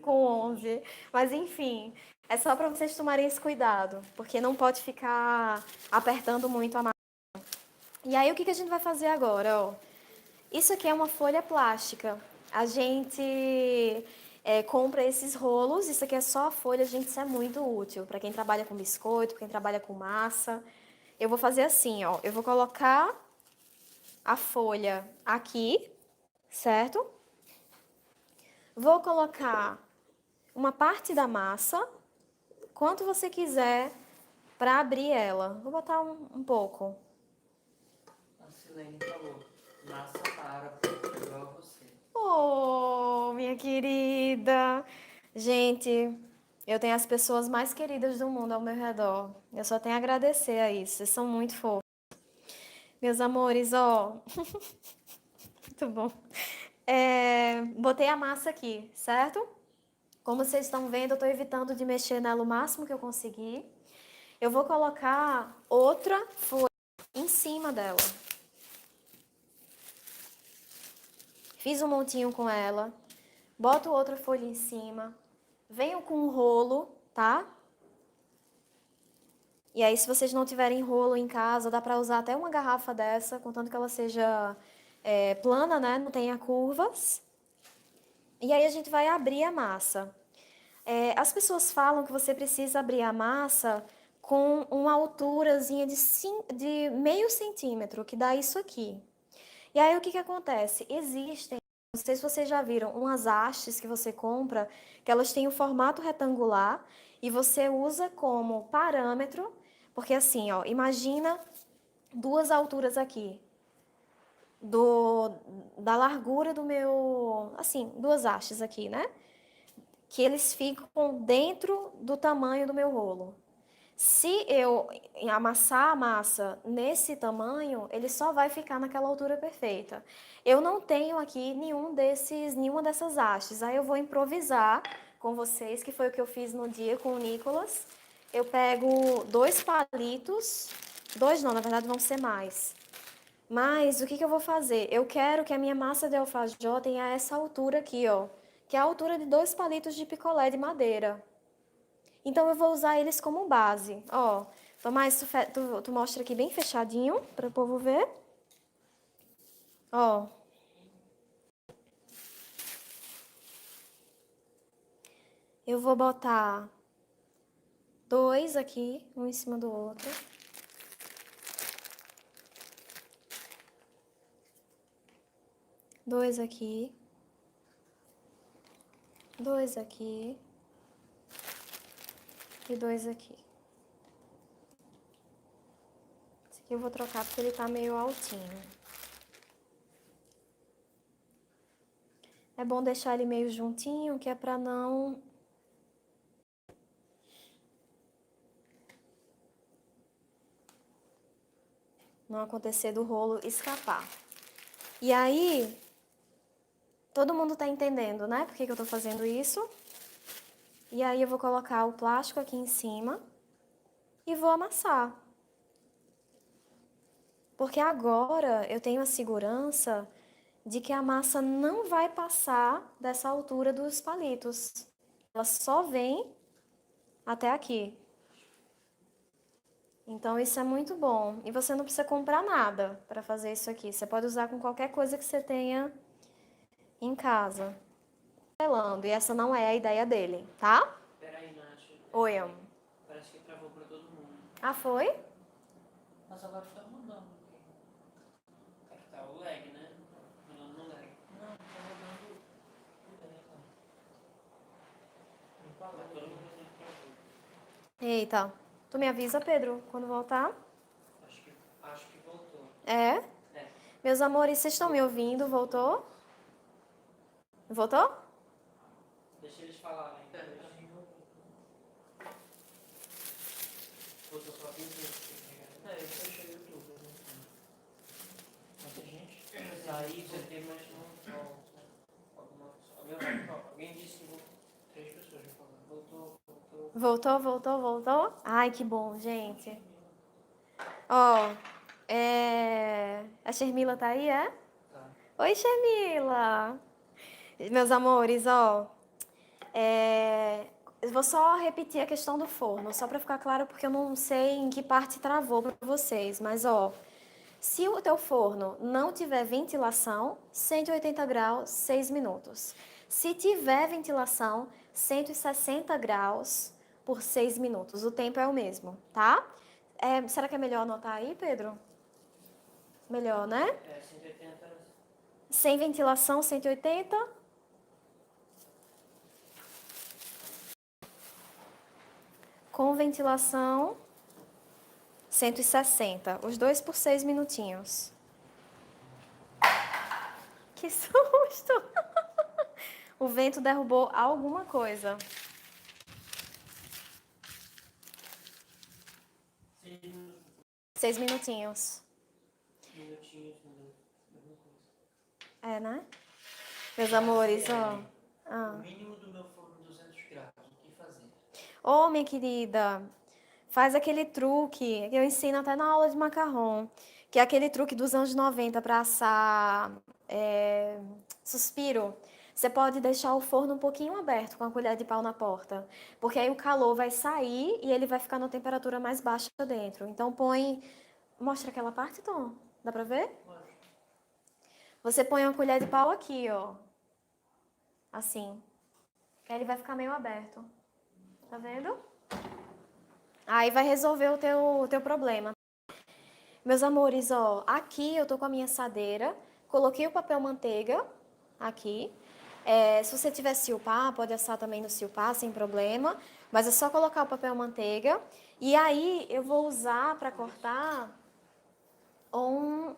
Speaker 1: com 11. Mas enfim, é só para vocês tomarem esse cuidado, porque não pode ficar apertando muito a massa. E aí o que a gente vai fazer agora, ó? Isso aqui é uma folha plástica. A gente compra esses rolos, isso aqui é só a folha, gente, isso é muito útil para quem trabalha com biscoito, para quem trabalha com massa. Eu vou fazer assim, ó, eu vou colocar a folha aqui, certo? Vou colocar uma parte da massa, quanto você quiser para abrir ela. Vou botar um pouco.
Speaker 2: A Silene falou, massa para, igual você.
Speaker 1: Oh, minha querida. Gente, eu tenho as pessoas mais queridas do mundo ao meu redor. Eu só tenho a agradecer a isso. Vocês são muito fofos. Meus amores, ó. Muito bom. Botei a massa aqui, certo? Como vocês estão vendo, eu estou evitando de mexer nela o máximo que eu conseguir. Eu vou colocar outra folha em cima dela. Fiz um montinho com ela. Boto outra folha em cima. Venho com um rolo, tá? E aí, se vocês não tiverem rolo em casa, dá para usar até uma garrafa dessa, contanto que ela seja plana, né? Não tenha curvas. E aí a gente vai abrir a massa. As pessoas falam que você precisa abrir a massa com uma alturazinha de meio centímetro, que dá isso aqui. E aí o que acontece? Existem, não sei se vocês já viram, umas hastes que você compra, que elas têm um formato retangular e você usa como parâmetro, porque assim, ó, imagina duas alturas aqui, da largura do meu, assim, duas hastes aqui, né? Que eles ficam dentro do tamanho do meu rolo. Se eu amassar a massa nesse tamanho, ele só vai ficar naquela altura perfeita. Eu não tenho aqui nenhuma dessas hastes. Aí eu vou improvisar com vocês, que foi o que eu fiz no dia com o Nicolas. Eu pego 2 palitos, 2 não, na verdade vão ser mais. Mas o que eu vou fazer? Eu quero que a minha massa de alfajor tenha essa altura aqui, ó, que é a altura de 2 palitos de picolé de madeira. Então, eu vou usar eles como base. Ó, Tomás, tu mostra aqui bem fechadinho para o povo ver. Ó. Eu vou botar 2 aqui, um em cima do outro. Dois aqui. 2 aqui. E 2 aqui. Esse aqui eu vou trocar porque ele tá meio altinho. É bom deixar ele meio juntinho, que é pra não acontecer do rolo escapar. E aí, todo mundo tá entendendo, né? Por que eu tô fazendo isso? E aí eu vou colocar o plástico aqui em cima e vou amassar. Porque agora eu tenho a segurança de que a massa não vai passar dessa altura dos palitos. Ela só vem até aqui. Então isso é muito bom. E você não precisa comprar nada para fazer isso aqui. Você pode usar com qualquer coisa que você tenha em casa. E essa não é a ideia dele, tá?
Speaker 2: Peraí, Nath.
Speaker 1: Oi, amor.
Speaker 2: Parece que travou pra todo mundo.
Speaker 1: Ah, foi?
Speaker 2: Mas agora tá rodando. É que tá o lag, né? Rodando no lag. Não, tá rodando o lag. Não fala, todo mundo dizendo que travou.
Speaker 1: Eita. Tu me avisa, Pedro, quando voltar?
Speaker 2: Acho que voltou.
Speaker 1: É?
Speaker 2: É.
Speaker 1: Meus amores, vocês estão me ouvindo? Voltou? Voltou?
Speaker 2: Deixa eles falarem. Voltou só 20 minutos. Eu fechei o YouTube. Muita gente. Mas aí você tem mais alguém disse que 3 pessoas já falaram.
Speaker 1: Voltou? Ai, que bom, gente. Ó, a Shermila tá aí, é?
Speaker 2: Tá.
Speaker 1: Oi, Shermila! Meus amores, ó, eu vou só repetir a questão do forno, só para ficar claro, porque eu não sei em que parte travou para vocês, mas ó, se o teu forno não tiver ventilação, 180 graus, 6 minutos. Se tiver ventilação, 160 graus por 6 minutos. O tempo é o mesmo, tá? Será que é melhor anotar aí, Pedro? Melhor, né?
Speaker 2: 180.
Speaker 1: Sem ventilação, 180. Com ventilação, 160. Os dois por 6 minutinhos. Que susto! O vento derrubou alguma coisa. 6 minutinhos.
Speaker 2: Minutinhos, alguma coisa.
Speaker 1: É, né? Meus amores, ó.
Speaker 2: O mínimo do meu forno 200 graus. O que fazer?
Speaker 1: Ô, minha querida, faz aquele truque que eu ensino até na aula de macarrão, que é aquele truque dos anos 90 para assar suspiro. Você pode deixar o forno um pouquinho aberto com a colher de pau na porta, porque aí o calor vai sair e ele vai ficar na temperatura mais baixa dentro. Então põe, mostra aquela parte, Tom. Dá pra ver?
Speaker 2: Pode.
Speaker 1: Você põe uma colher de pau aqui, ó. Assim. Que aí ele vai ficar meio aberto. Tá vendo? Aí vai resolver o teu problema. Meus amores, ó, aqui eu tô com a minha assadeira, coloquei o papel manteiga aqui. Se você tiver silpar, pode assar também no silpar, sem problema. Mas é só colocar o papel manteiga. E aí eu vou usar para cortar um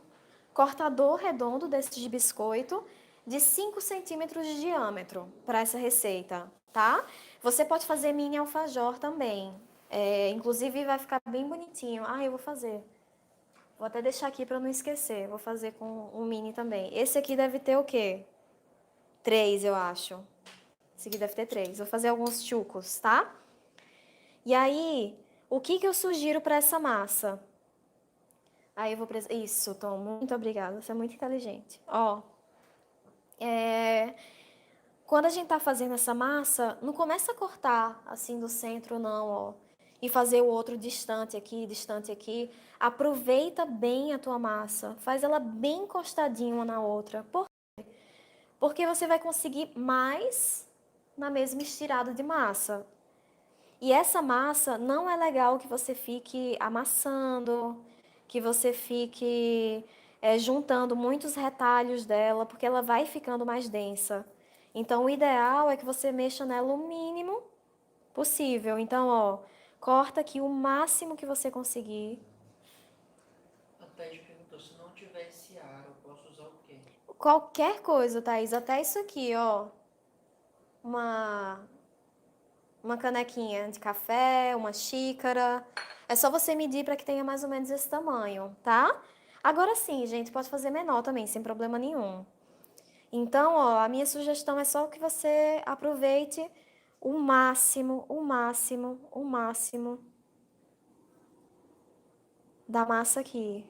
Speaker 1: cortador redondo desse de biscoito de 5 centímetros de diâmetro para essa receita, tá? Você pode fazer mini alfajor também. Inclusive vai ficar bem bonitinho. Ah, eu vou fazer. Vou até deixar aqui para não esquecer. Vou fazer com um mini também. Esse aqui deve ter o quê? 3, eu acho. Esse aqui deve ter 3. Vou fazer alguns chucos, tá? E aí, o que eu sugiro para essa massa? Aí eu vou... Isso, Tom, muito obrigada. Você é muito inteligente. Ó, quando a gente tá fazendo essa massa, não começa a cortar assim do centro, não, ó. E fazer o outro distante aqui, distante aqui. Aproveita bem a tua massa. Faz ela bem encostadinha uma na outra. Por quê? Porque você vai conseguir mais na mesma estirada de massa. E essa massa não é legal que você fique amassando, que você fique juntando muitos retalhos dela, porque ela vai ficando mais densa. Então, o ideal é que você mexa nela o mínimo possível. Então, ó, corta aqui o máximo que você conseguir.
Speaker 2: A Thaís perguntou, se não tiver esse aro, eu posso usar o quê?
Speaker 1: Qualquer coisa, Thaís, até isso aqui, ó. Uma canequinha de café, uma xícara. É só você medir para que tenha mais ou menos esse tamanho, tá? Agora sim, gente, pode fazer menor também, sem problema nenhum. Então, ó, a minha sugestão é só que você aproveite o máximo, o máximo, o máximo da massa aqui.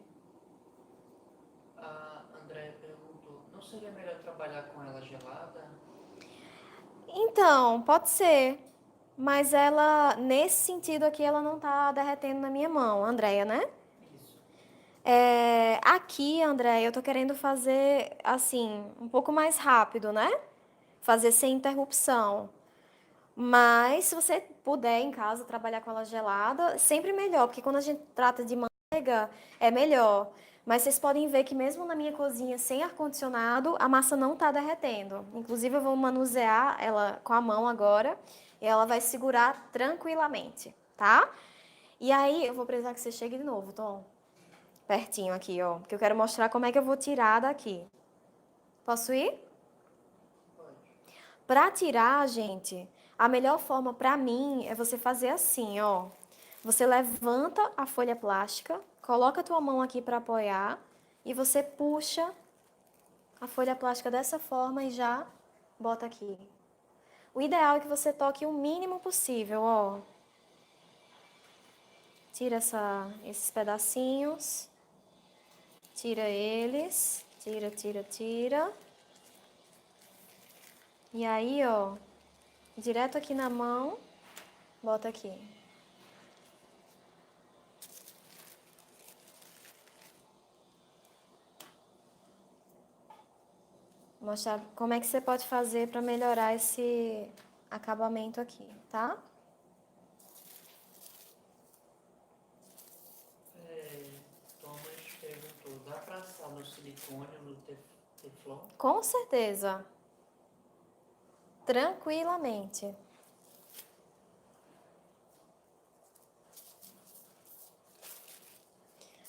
Speaker 2: A Andréia perguntou, não seria melhor trabalhar com ela gelada?
Speaker 1: Então, pode ser. Mas ela, nesse sentido aqui, ela não tá derretendo na minha mão, Andréia, né?
Speaker 2: Isso.
Speaker 1: Aqui, André, eu tô querendo fazer assim, um pouco mais rápido, né? Fazer sem interrupção. Mas se você puder em casa trabalhar com ela gelada, sempre melhor, porque quando a gente trata de manteiga, é melhor. Mas vocês podem ver que mesmo na minha cozinha sem ar-condicionado, a massa não tá derretendo. Inclusive, eu vou manusear ela com a mão agora e ela vai segurar tranquilamente, tá? E aí, eu vou precisar que você chegue de novo, Tom. Pertinho aqui, ó. Porque eu quero mostrar como é que eu vou tirar daqui. Posso ir?
Speaker 2: Pode.
Speaker 1: Pra tirar, gente, a melhor forma pra mim é você fazer assim, ó. Você levanta a folha plástica, coloca a tua mão aqui pra apoiar e você puxa a folha plástica dessa forma e já bota aqui. O ideal é que você toque o mínimo possível, ó. Tira esses pedacinhos. Tira eles. Tira, tira, tira. E aí, ó, direto aqui na mão, bota aqui. Mostrar como é que você pode fazer para melhorar esse acabamento aqui, tá?
Speaker 2: Thomas perguntou, dá para assar no silicone ou no teflon?
Speaker 1: Com certeza. Tranquilamente.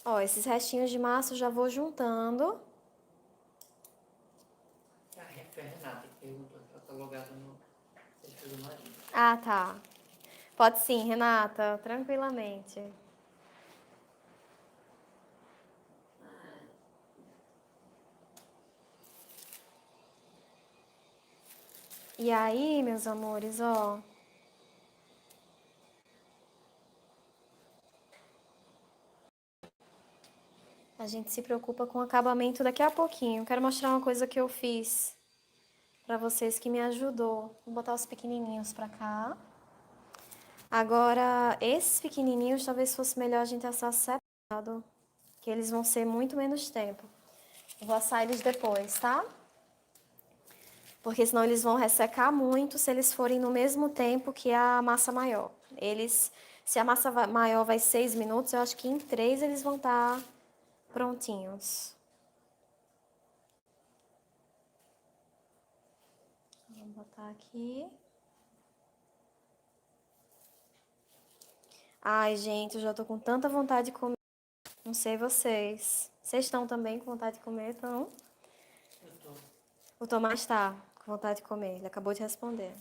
Speaker 1: Ó, esses restinhos de massa eu já vou juntando.
Speaker 2: Foi a Renata que perguntou, ela tá logada no perfil do marido.
Speaker 1: Ah, tá. Pode sim, Renata, tranquilamente. E aí, meus amores, ó. A gente se preocupa com o acabamento daqui a pouquinho. Quero mostrar uma coisa que eu fiz pra vocês que me ajudou. Vou botar os pequenininhos pra cá. Agora, esses pequenininhos talvez fosse melhor a gente assar separado, que eles vão ser muito menos tempo. Eu vou assar eles depois, tá? Porque senão eles vão ressecar muito se eles forem no mesmo tempo que a massa maior. Se a massa maior vai 6 minutos, eu acho que em 3 eles vão estar prontinhos. Vamos botar aqui. Ai, gente, eu já tô com tanta vontade de comer. Não sei vocês. Vocês estão também com vontade de comer, então?
Speaker 2: Eu tô.
Speaker 1: O Tomás tá com vontade de comer. Ele acabou de responder.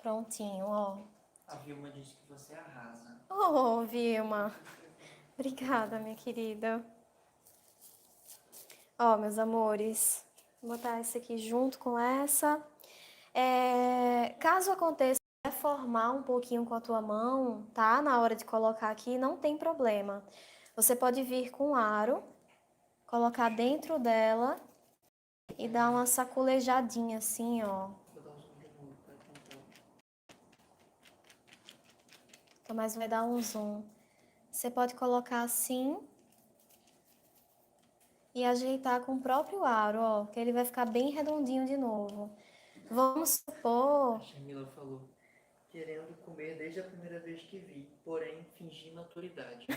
Speaker 1: Prontinho, ó.
Speaker 2: A Vilma disse que você arrasa.
Speaker 1: Oh, Vilma. Obrigada, minha querida. Ó, meus amores. Vou botar esse aqui junto com essa. Caso aconteça deformar um pouquinho com a tua mão, tá? Na hora de colocar aqui, não tem problema. Você pode vir com o aro, colocar dentro dela e dar uma sacolejadinha assim, ó.
Speaker 2: Vou dar um zoom de novo pra tentar.
Speaker 1: Mas vai dar um zoom. Você pode colocar assim e ajeitar com o próprio aro, ó, que ele vai ficar bem redondinho de novo. Vamos supor...
Speaker 2: A Jamila falou, querendo comer desde a primeira vez que vi, porém fingi maturidade.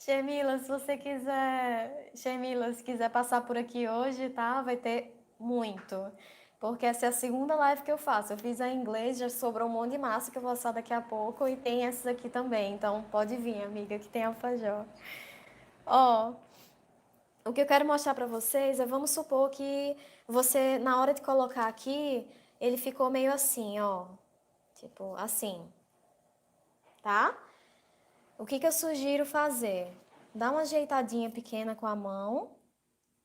Speaker 1: Jamila, se você quiser, Jamila, se quiser passar por aqui hoje, tá? Vai ter muito. Porque essa é a segunda live que eu faço. Eu fiz a em inglês, já sobrou um monte de massa que eu vou assar daqui a pouco e tem essas aqui também. Então pode vir, amiga, que tem alfajor. Ó, o que eu quero mostrar pra vocês é, vamos supor que você, na hora de colocar aqui, ele ficou meio assim, ó. Tipo, assim, tá? O que eu sugiro fazer? Dá uma ajeitadinha pequena com a mão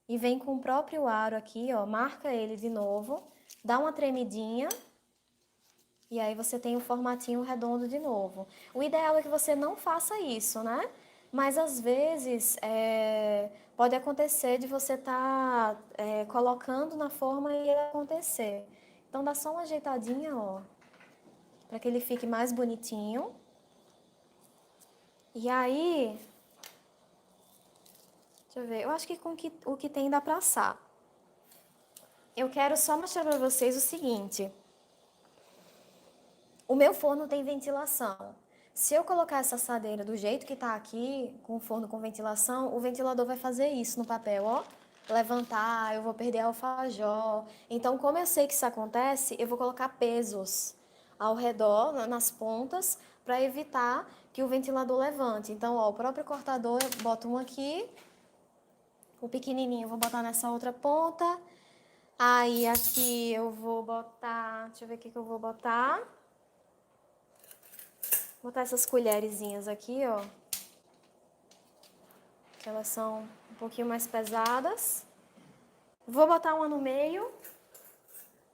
Speaker 1: e vem com o próprio aro aqui, ó, marca ele de novo, dá uma tremidinha e aí você tem o formatinho redondo de novo. O ideal é que você não faça isso, né? Mas às vezes pode acontecer de você estar colocando na forma e ele acontecer. Então dá só uma ajeitadinha, ó, para que ele fique mais bonitinho. E aí, deixa eu ver, eu acho que com o que tem dá pra assar. Eu quero só mostrar pra vocês o seguinte. O meu forno tem ventilação. Se eu colocar essa assadeira do jeito que tá aqui, com o forno com ventilação, o ventilador vai fazer isso no papel, ó. Levantar, eu vou perder alfajor. Então, como eu sei que isso acontece, eu vou colocar pesos ao redor, nas pontas, para evitar que o ventilador levante. Então, ó, o próprio cortador, eu boto um aqui, o pequenininho eu vou botar nessa outra ponta. Aí, aqui eu vou botar, deixa eu ver o que eu vou botar. Vou botar essas colherzinhas aqui, ó. Que elas são um pouquinho mais pesadas. Vou botar uma no meio,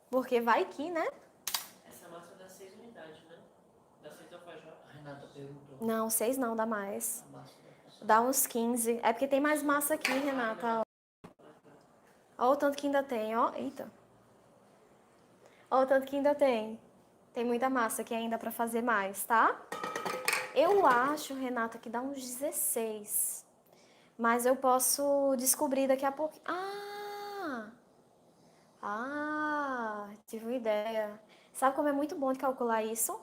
Speaker 1: porque vai que, né?
Speaker 2: Essa massa dá 6 unidades, né? Dá 6 alfajor. A Renata perguntou.
Speaker 1: Não, 6 não, dá mais.
Speaker 2: A massa da
Speaker 1: Dá uns 15. É porque tem mais massa aqui, Renata. Ó o tanto que ainda tem, ó. Eita. Ó o tanto que ainda tem. Tem muita massa aqui ainda pra fazer mais, tá? Eu acho, Renata, que dá uns 16. Mas eu posso descobrir daqui a pouco. Ah, Tive uma ideia. Sabe como é muito bom de calcular isso?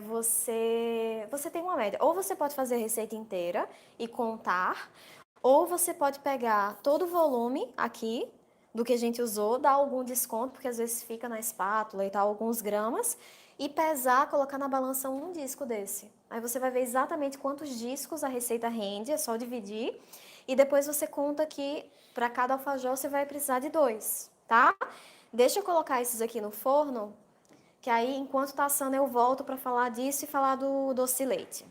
Speaker 1: Você tem uma média. Ou você pode fazer a receita inteira e contar, ou você pode pegar todo o volume aqui do que a gente usou, dar algum desconto, porque às vezes fica na espátula e tal, alguns gramas, e pesar, colocar na balança um disco desse. Aí você vai ver exatamente quantos discos a receita rende, é só dividir, e depois você conta que para cada alfajor você vai precisar de 2, tá? Deixa eu colocar esses aqui no forno, que aí enquanto tá assando eu volto para falar disso e falar do doce de leite.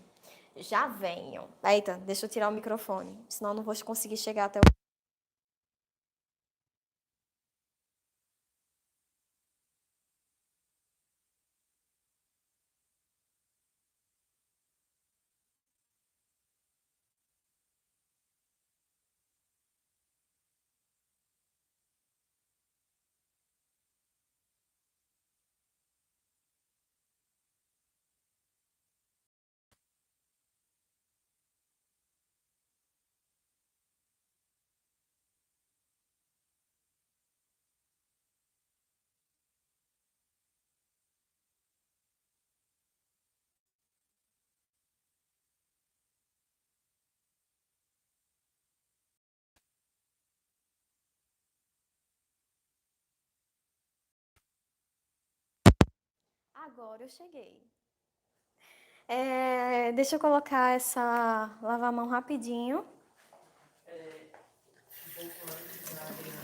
Speaker 1: Já venho. Eita, deixa eu tirar o microfone, senão eu não vou conseguir chegar até o... Agora eu cheguei. Deixa eu colocar essa... lavar a mão rapidinho.
Speaker 2: Um pouco antes da Adriana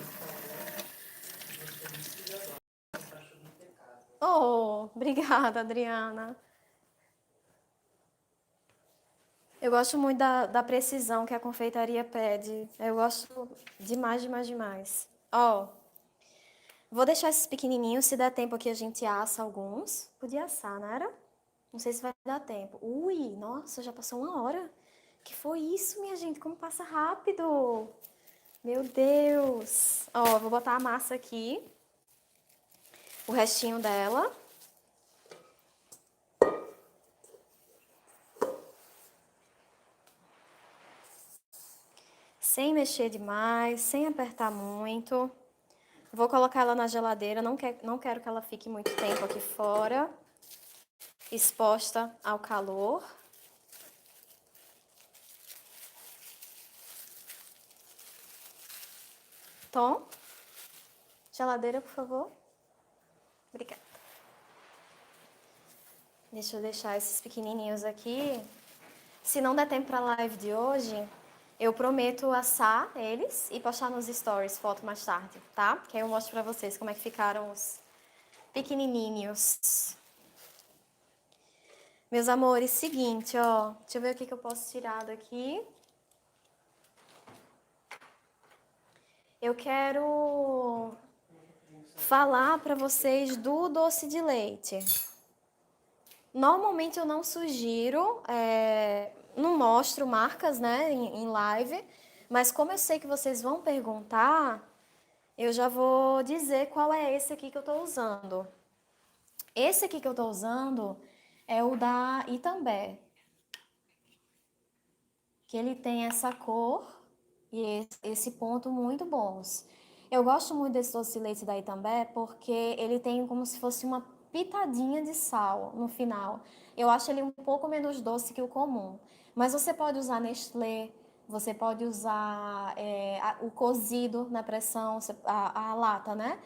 Speaker 2: falou que você me siga lá, essa ajuda impecável.
Speaker 1: Oh, obrigada, Adriana. Eu gosto muito da precisão que a confeitaria pede. Eu gosto demais, demais, demais. Ó, vou deixar esses pequenininhos. Se der tempo aqui, a gente assa alguns. Podia assar, não era? Não sei se vai dar tempo. Ui, nossa, já passou 1 hora. Que foi isso, minha gente? Como passa rápido. Meu Deus. Ó, vou botar a massa aqui. O restinho dela. Sem mexer demais, sem apertar muito. Vou colocar ela na geladeira, não quero que ela fique muito tempo aqui fora, exposta ao calor. Tom, geladeira, por favor. Obrigada. Deixa eu deixar esses pequenininhos aqui. Se não der tempo para a live de hoje, eu prometo assar eles e postar nos stories foto mais tarde, tá? Que aí eu mostro para vocês como é que ficaram os pequenininhos. Meus amores, seguinte, ó. Deixa eu ver o que eu posso tirar daqui. Eu quero falar para vocês do doce de leite. Normalmente eu não sugiro, não mostro marcas, né, em live, mas como eu sei que vocês vão perguntar, eu já vou dizer qual é esse aqui que eu estou usando. Esse aqui que eu estou usando é o da Itambé, que ele tem essa cor e esse ponto muito bons. Eu gosto muito desse doce de leite da Itambé porque ele tem como se fosse uma pitadinha de sal no final. Eu acho ele um pouco menos doce que o comum. Mas você pode usar Nestlé, você pode usar o cozido na pressão, a lata, né?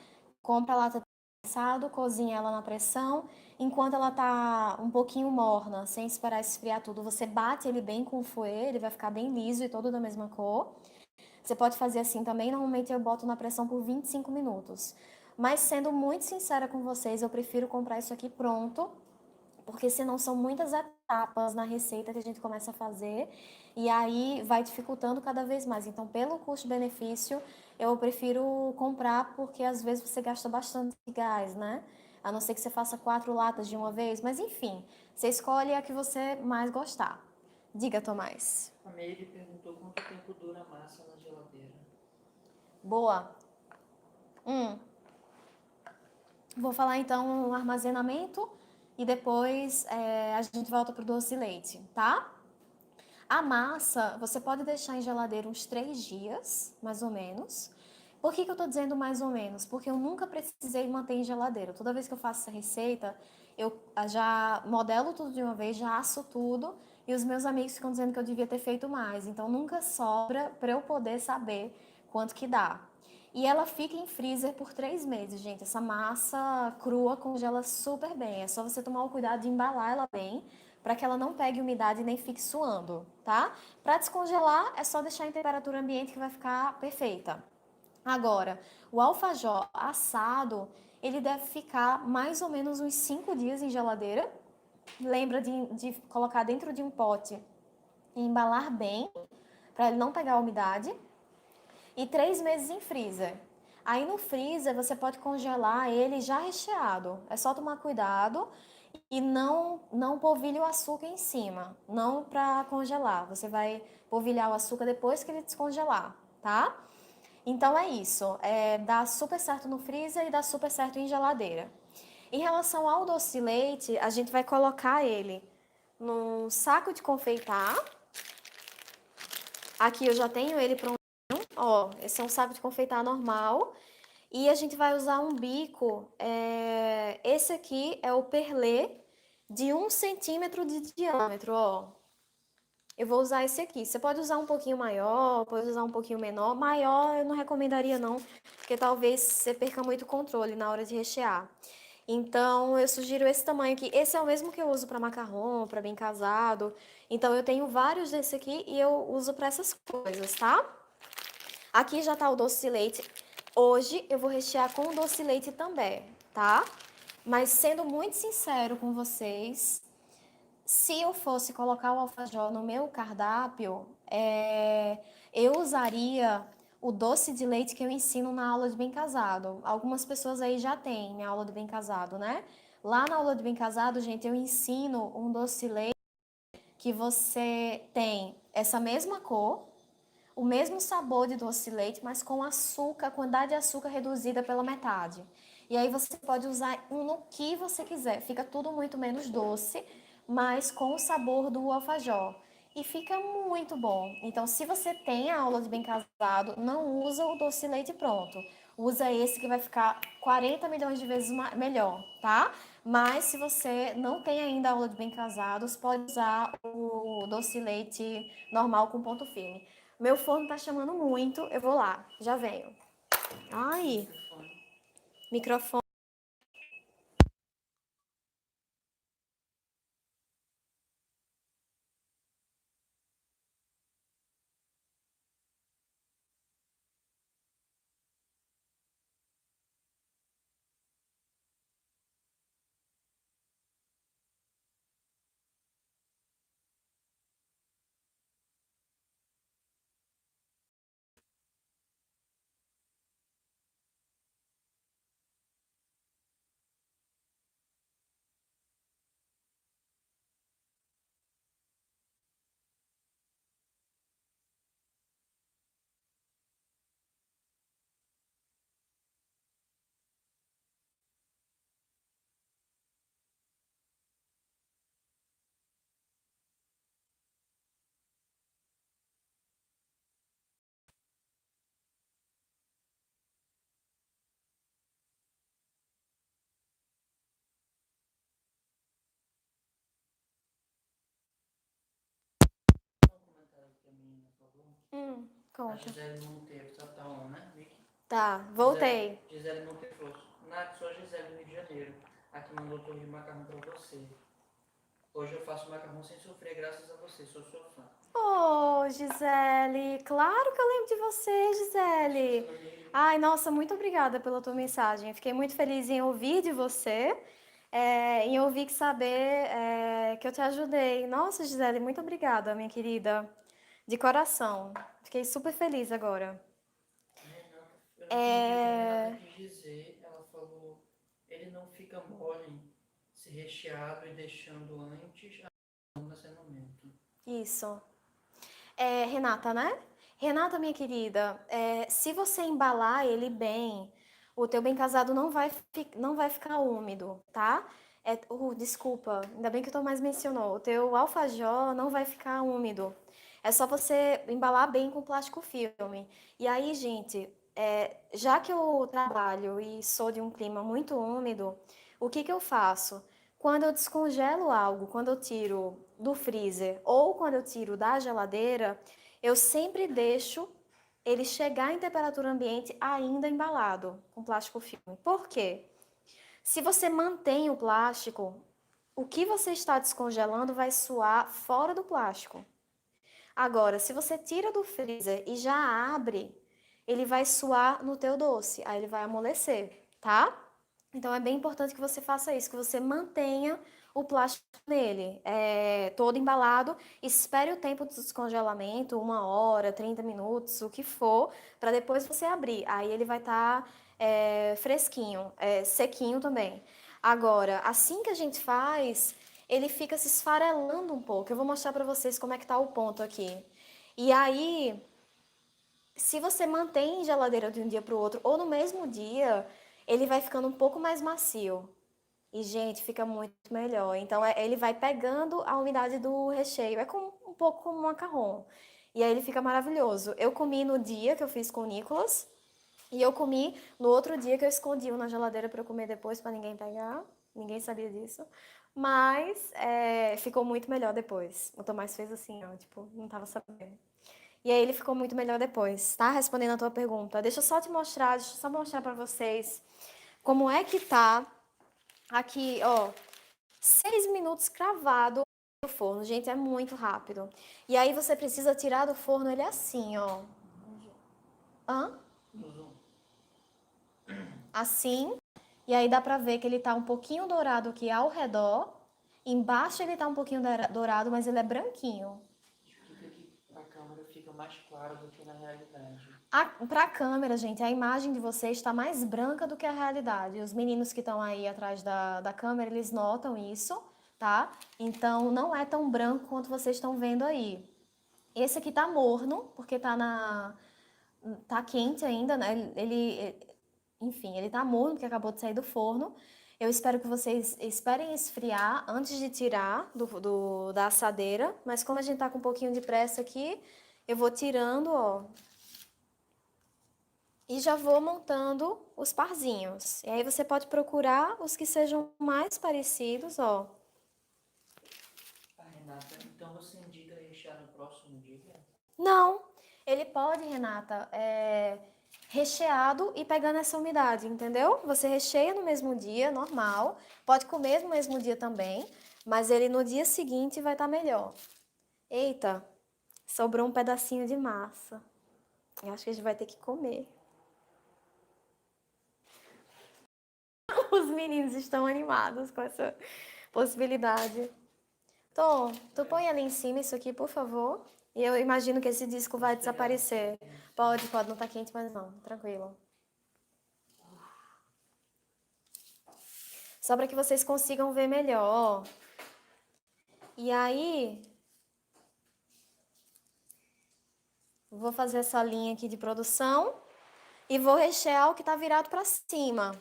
Speaker 1: Compra a lata prensado, cozinha ela na pressão, enquanto ela tá um pouquinho morna, sem esperar esfriar tudo, você bate ele bem com o fouet, ele vai ficar bem liso e todo da mesma cor. Você pode fazer assim também, normalmente eu boto na pressão por 25 minutos. Mas sendo muito sincera com vocês, eu prefiro comprar isso aqui pronto, porque senão são muitas etapas na receita que a gente começa a fazer e aí vai dificultando cada vez mais. Então, pelo custo-benefício, eu prefiro comprar porque às vezes você gasta bastante gás, né? A não ser que você faça 4 latas de uma vez, mas enfim, você escolhe a que você mais gostar. Diga, Tomás.
Speaker 2: A Meire perguntou quanto tempo dura a massa na geladeira.
Speaker 1: Boa. Vou falar então o armazenamento e depois a gente volta pro doce de leite, tá? A massa, você pode deixar em geladeira uns 3 dias, mais ou menos. Por que que eu tô dizendo mais ou menos? Porque eu nunca precisei manter em geladeira. Toda vez que eu faço essa receita, eu já modelo tudo de uma vez, já asso tudo, e os meus amigos ficam dizendo que eu devia ter feito mais. Então nunca sobra para eu poder saber quanto que dá. E ela fica em freezer por 3 meses, gente. Essa massa crua congela super bem. É só você tomar o cuidado de embalar ela bem, para que ela não pegue umidade e nem fique suando, tá? Para descongelar, é só deixar em temperatura ambiente que vai ficar perfeita. Agora, o alfajor assado, ele deve ficar mais ou menos uns 5 dias em geladeira. Lembra de colocar dentro de um pote e embalar bem, para ele não pegar umidade. E 3 meses em freezer. Aí no freezer você pode congelar ele já recheado. É só tomar cuidado e não polvilhe o açúcar em cima, não para congelar. Você vai polvilhar o açúcar depois que ele descongelar, tá? Então é isso. Dá super certo no freezer e dá super certo em geladeira. Em relação ao doce de leite, a gente vai colocar ele num saco de confeitar. Aqui eu já tenho ele pronto. Ó, esse é um saco de confeitar normal. E a gente vai usar um bico. Esse aqui é o perlê de 1 centímetro de diâmetro, ó. Eu vou usar esse aqui. Você pode usar um pouquinho maior, pode usar um pouquinho menor. Maior eu não recomendaria não, porque talvez você perca muito controle na hora de rechear. Então eu sugiro esse tamanho aqui. Esse é o mesmo que eu uso para macarrão, para bem casado. Então eu tenho vários desse aqui e eu uso para essas coisas, tá? Aqui já tá o doce de leite. Hoje eu vou rechear com doce de leite também, tá? Mas sendo muito sincero com vocês, se eu fosse colocar o alfajor no meu cardápio, eu usaria o doce de leite que eu ensino na aula de bem casado. Algumas pessoas aí já têm minha aula de bem casado, né? Lá na aula de bem casado, gente, eu ensino um doce de leite que você tem essa mesma cor, o mesmo sabor de doce de leite, mas com açúcar, quantidade de açúcar reduzida pela metade. E aí você pode usar no que você quiser. Fica tudo muito menos doce, mas com o sabor do alfajor. E fica muito bom. Então, se você tem a aula de bem casado, não usa o doce de leite pronto. Usa esse que vai ficar 40 milhões de vezes melhor, tá? Mas se você não tem ainda a aula de bem casados, pode usar o doce de leite normal com ponto firme. Meu forno tá chamando muito, eu vou lá, já venho. Ai, microfone.
Speaker 2: Um comentário que a menina falou. A
Speaker 1: Conta.
Speaker 2: Gisele Monteiro, tá on, né, Vicky?
Speaker 1: Tá, voltei.
Speaker 2: Gisele Monteiro falou, Nath, sou a Gisele do Rio de Janeiro. Aqui mandou torre de macarrão pra você. Hoje eu faço macarrão sem sofrer, graças a você, sou sua fã.
Speaker 1: Oh, Gisele, claro que eu lembro de você, Gisele. Ai, nossa, muito obrigada pela tua mensagem. Eu fiquei muito feliz em ouvir de você, em ouvir que saber que eu te ajudei. Nossa, Gisele, muito obrigada, minha querida. De coração. Fiquei super feliz agora.
Speaker 2: Renata, eu não entendi o que a Renata quis dizer. Ela falou, ele não fica mole se recheado e deixando antes a nascimento.
Speaker 1: Isso. Renata, né? Renata, minha querida, se você embalar ele bem, o teu bem casado não vai ficar úmido, tá? Desculpa, ainda bem que o Tomás mencionou. O teu alfajor não vai ficar úmido. É só você embalar bem com plástico filme. E aí, gente, já que eu trabalho e sou de um clima muito úmido, o que que eu faço? Quando eu descongelo algo, quando eu tiro do freezer ou quando eu tiro da geladeira, eu sempre deixo ele chegar em temperatura ambiente ainda embalado com plástico filme. Por quê? Se você mantém o plástico, o que você está descongelando vai suar fora do plástico. Agora, se você tira do freezer e já abre, ele vai suar no teu doce, aí ele vai amolecer, tá? Então é bem importante que você faça isso, que você mantenha o plástico nele, todo embalado, espere o tempo do descongelamento, 1 hora, 30 minutos, o que for, para depois você abrir. Aí ele vai estar fresquinho, sequinho também. Agora, assim que a gente faz, ele fica se esfarelando um pouco. Eu vou mostrar para vocês como é que tá o ponto aqui. E aí, se você mantém em geladeira de um dia para o outro, ou no mesmo dia, ele vai ficando um pouco mais macio. E, gente, fica muito melhor. Então, ele vai pegando a umidade do recheio. É um pouco como um macarrão. E aí ele fica maravilhoso. Eu comi no dia que eu fiz com o Nicolas. E eu comi no outro dia que eu escondi um na geladeira para eu comer depois, para ninguém pegar. Ninguém sabia disso. Mas ficou muito melhor depois. O Tomás fez assim, ó, tipo, não tava sabendo. E aí ele ficou muito melhor depois, tá? Respondendo a tua pergunta. Deixa eu só te mostrar, deixa eu só mostrar para vocês como é que tá aqui, ó. 6 minutos cravado no forno. Gente, é muito rápido. E aí você precisa tirar do forno ele assim, ó. Hã?
Speaker 2: No Zoom.
Speaker 1: Assim. E aí dá pra ver que ele tá um pouquinho dourado aqui ao redor. Embaixo ele tá um pouquinho dourado, mas ele é branquinho.
Speaker 2: Fica aqui pra câmera, fica mais claro do que na realidade.
Speaker 1: Pra câmera, gente, a imagem de vocês está mais branca do que a realidade. Os meninos que estão aí atrás da câmera, eles notam isso, tá? Então não é tão branco quanto vocês estão vendo aí. Esse aqui tá morno, porque tá quente ainda, né? Enfim, ele tá morno porque acabou de sair do forno. Eu espero que vocês esperem esfriar antes de tirar da assadeira, mas como a gente tá com um pouquinho de pressa aqui, eu vou tirando, ó, e já vou montando os parzinhos. E aí você pode procurar os que sejam mais parecidos, ó.
Speaker 2: Ah, Renata, então você indica rechear no próximo dia?
Speaker 1: Não, ele pode, Renata, recheado e pegando essa umidade, entendeu? Você recheia no mesmo dia, normal. Pode comer no mesmo dia também, mas ele no dia seguinte vai estar melhor. Eita, sobrou um pedacinho de massa. Eu acho que a gente vai ter que comer. Os meninos estão animados com essa possibilidade. Tom, tu põe ali em cima isso aqui, por favor. E eu imagino que esse disco vai desaparecer. Pode, não tá quente, mas não, tranquilo. Só para que vocês consigam ver melhor. E aí, vou fazer essa linha aqui de produção e vou rechear o que tá virado para cima,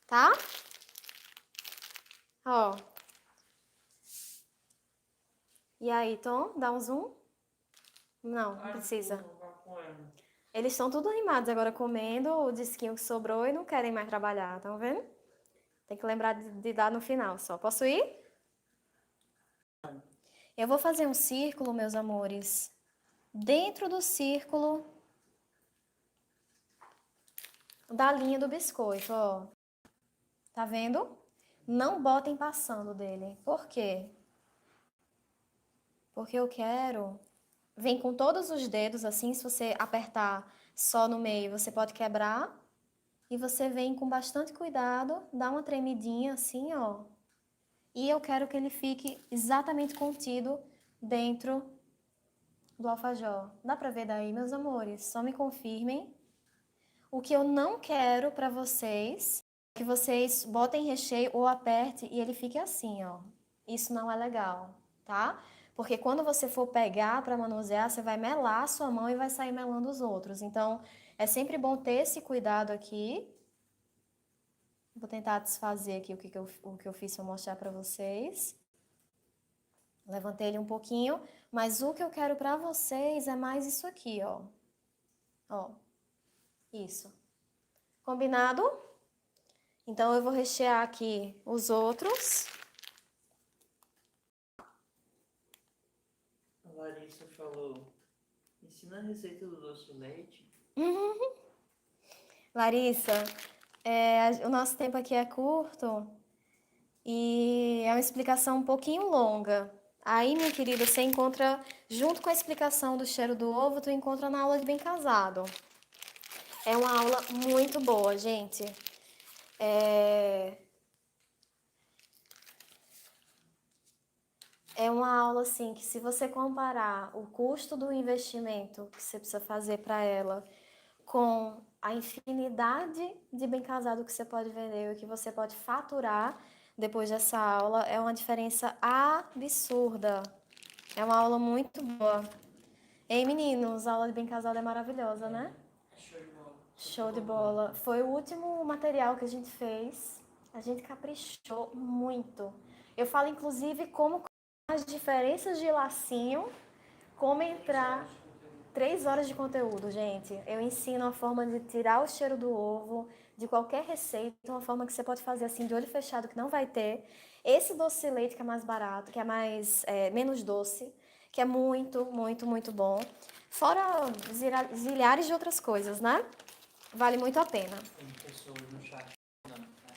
Speaker 1: tá? Ó. E aí, Tom, dá um zoom? Não, não precisa. Eles estão tudo animados agora comendo o disquinho que sobrou e não querem mais trabalhar, estão vendo? Tem que lembrar de dar no final só. Posso ir? Eu vou fazer um círculo, meus amores. Dentro do círculo da linha do biscoito, ó. Tá vendo? Não botem passando dele. Por quê? Porque eu quero... Vem com todos os dedos, assim, se você apertar só no meio, você pode quebrar. E você vem com bastante cuidado, dá uma tremidinha assim, ó. E eu quero que ele fique exatamente contido dentro do alfajor. Dá pra ver daí, meus amores? Só me confirmem. O que eu não quero pra vocês é que vocês botem recheio ou aperte e ele fique assim, ó. Isso não é legal, tá? Porque quando você for pegar para manusear, você vai melar a sua mão e vai sair melando os outros. Então, é sempre bom ter esse cuidado aqui. Vou tentar desfazer aqui o que eu fiz para mostrar para vocês. Levantei ele um pouquinho, mas o que eu quero para vocês é mais isso aqui, ó. Ó. Isso. Combinado? Então, eu vou rechear aqui os outros.
Speaker 2: A Larissa falou, ensina a receita do doce de leite.
Speaker 1: Larissa, o nosso tempo aqui é curto e é uma explicação um pouquinho longa. Aí, minha querida, você encontra, junto com a explicação do cheiro do ovo, tu encontra na aula de Bem Casado. É uma aula muito boa, gente. É uma aula assim que, se você comparar o custo do investimento que você precisa fazer para ela com a infinidade de bem casado que você pode vender, o que você pode faturar depois dessa aula, é uma diferença absurda. É uma aula muito boa. Ei, meninos, a aula de bem casado é maravilhosa, né?
Speaker 2: Show de bola.
Speaker 1: Show de bola. Foi o último material que a gente fez. A gente caprichou muito. Eu falo, inclusive, como as diferenças de lacinho, como entrar 3 horas de conteúdo, gente. Eu ensino a forma de tirar o cheiro do ovo de qualquer receita, uma forma que você pode fazer assim de olho fechado que não vai ter. Esse doce de leite que é mais barato, que é mais menos doce, que é muito, muito, muito bom. Fora zilhares de outras coisas, né? Vale muito a pena.
Speaker 2: Tem pessoas no chat falando, né?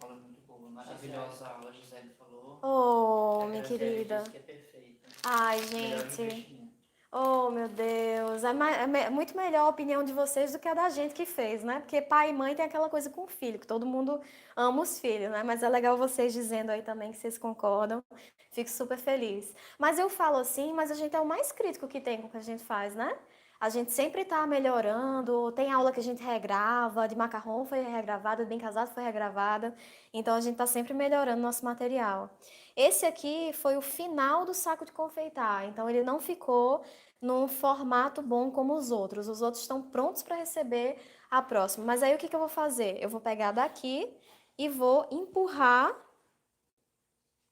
Speaker 2: Aula muito boa, maravilhosa aula, a Gisele falou.
Speaker 1: Oh,
Speaker 2: A
Speaker 1: minha
Speaker 2: Graziele
Speaker 1: querida.
Speaker 2: disse que é perfeita.
Speaker 1: Ai,
Speaker 2: Melhor
Speaker 1: gente.
Speaker 2: investimento.
Speaker 1: Oh, meu Deus. É muito melhor a opinião de vocês do que a da gente que fez, né? Porque pai e mãe tem aquela coisa com o filho, que todo mundo ama os filhos, né? Mas é legal vocês dizendo aí também que vocês concordam. Fico super feliz. Mas eu falo assim, mas a gente é o mais crítico que tem com o que a gente faz, né? A gente sempre tá melhorando. Tem aula que a gente regrava, de macarrão foi regravada, de bem casado foi regravada. Então a gente tá sempre melhorando nosso material. Esse aqui foi o final do saco de confeitar, então ele não ficou num formato bom como os outros. Os outros estão prontos para receber a próxima. Mas aí o que que eu vou fazer? Eu vou pegar daqui e vou empurrar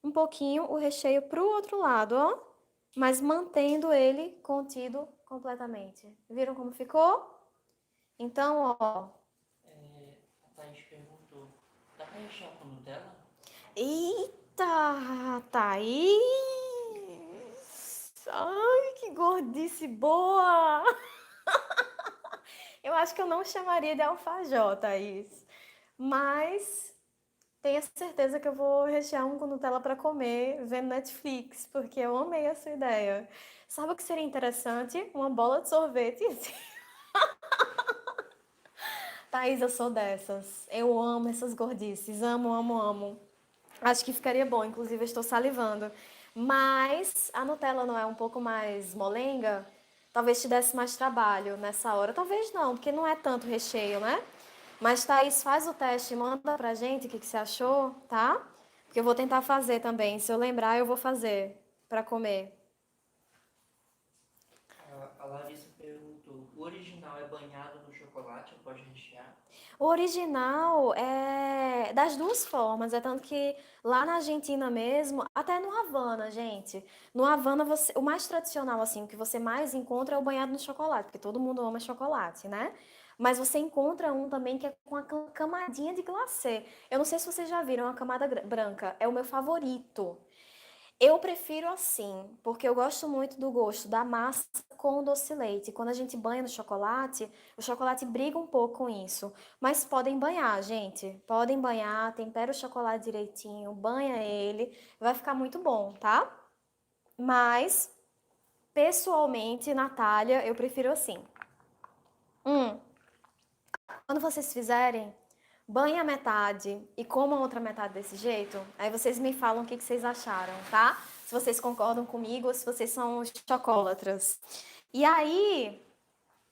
Speaker 1: um pouquinho o recheio para o outro lado, ó, mas mantendo ele contido completamente. Viram como ficou? Então, ó.
Speaker 2: A Thaís perguntou, dá pra rechear com Nutella?
Speaker 1: Eita, Thaís! Ai, que gordice boa! Eu acho que eu não chamaria de alfajor, Thaís. Mas tenha certeza que eu vou rechear um com Nutella para comer vendo Netflix, porque eu amei essa ideia. Sabe o que seria interessante? Uma bola de sorvete. Thaís, eu sou dessas. Eu amo essas gordices. Amo, amo, amo. Acho que ficaria bom, inclusive eu estou salivando. Mas a Nutella não é um pouco mais molenga? Talvez te desse mais trabalho nessa hora. Talvez não, porque não é tanto recheio, né? Mas Thaís, faz o teste e manda pra gente o que você achou, tá? Porque eu vou tentar fazer também. Se eu lembrar, eu vou fazer pra comer.
Speaker 2: A Larissa perguntou, o original é banhado no chocolate ou pode rechear?
Speaker 1: O original é das duas formas, é tanto que lá na Argentina mesmo, até no Havana, gente. No Havana, o mais tradicional, assim, o que você mais encontra é o banhado no chocolate, porque todo mundo ama chocolate, né? Mas você encontra um também que é com a camadinha de glacê. Eu não sei se vocês já viram a camada branca, é o meu favorito. Eu prefiro assim, porque eu gosto muito do gosto da massa com o doce de leite. Quando a gente banha no chocolate, o chocolate briga um pouco com isso. Mas podem banhar, gente. Podem banhar, tempera o chocolate direitinho, banha ele, vai ficar muito bom, tá? Mas, pessoalmente, Natália, eu prefiro assim. Quando vocês fizerem, banhe a metade e comam a outra metade desse jeito. Aí vocês me falam o que vocês acharam, tá? Se vocês concordam comigo ou se vocês são chocólatras. E aí,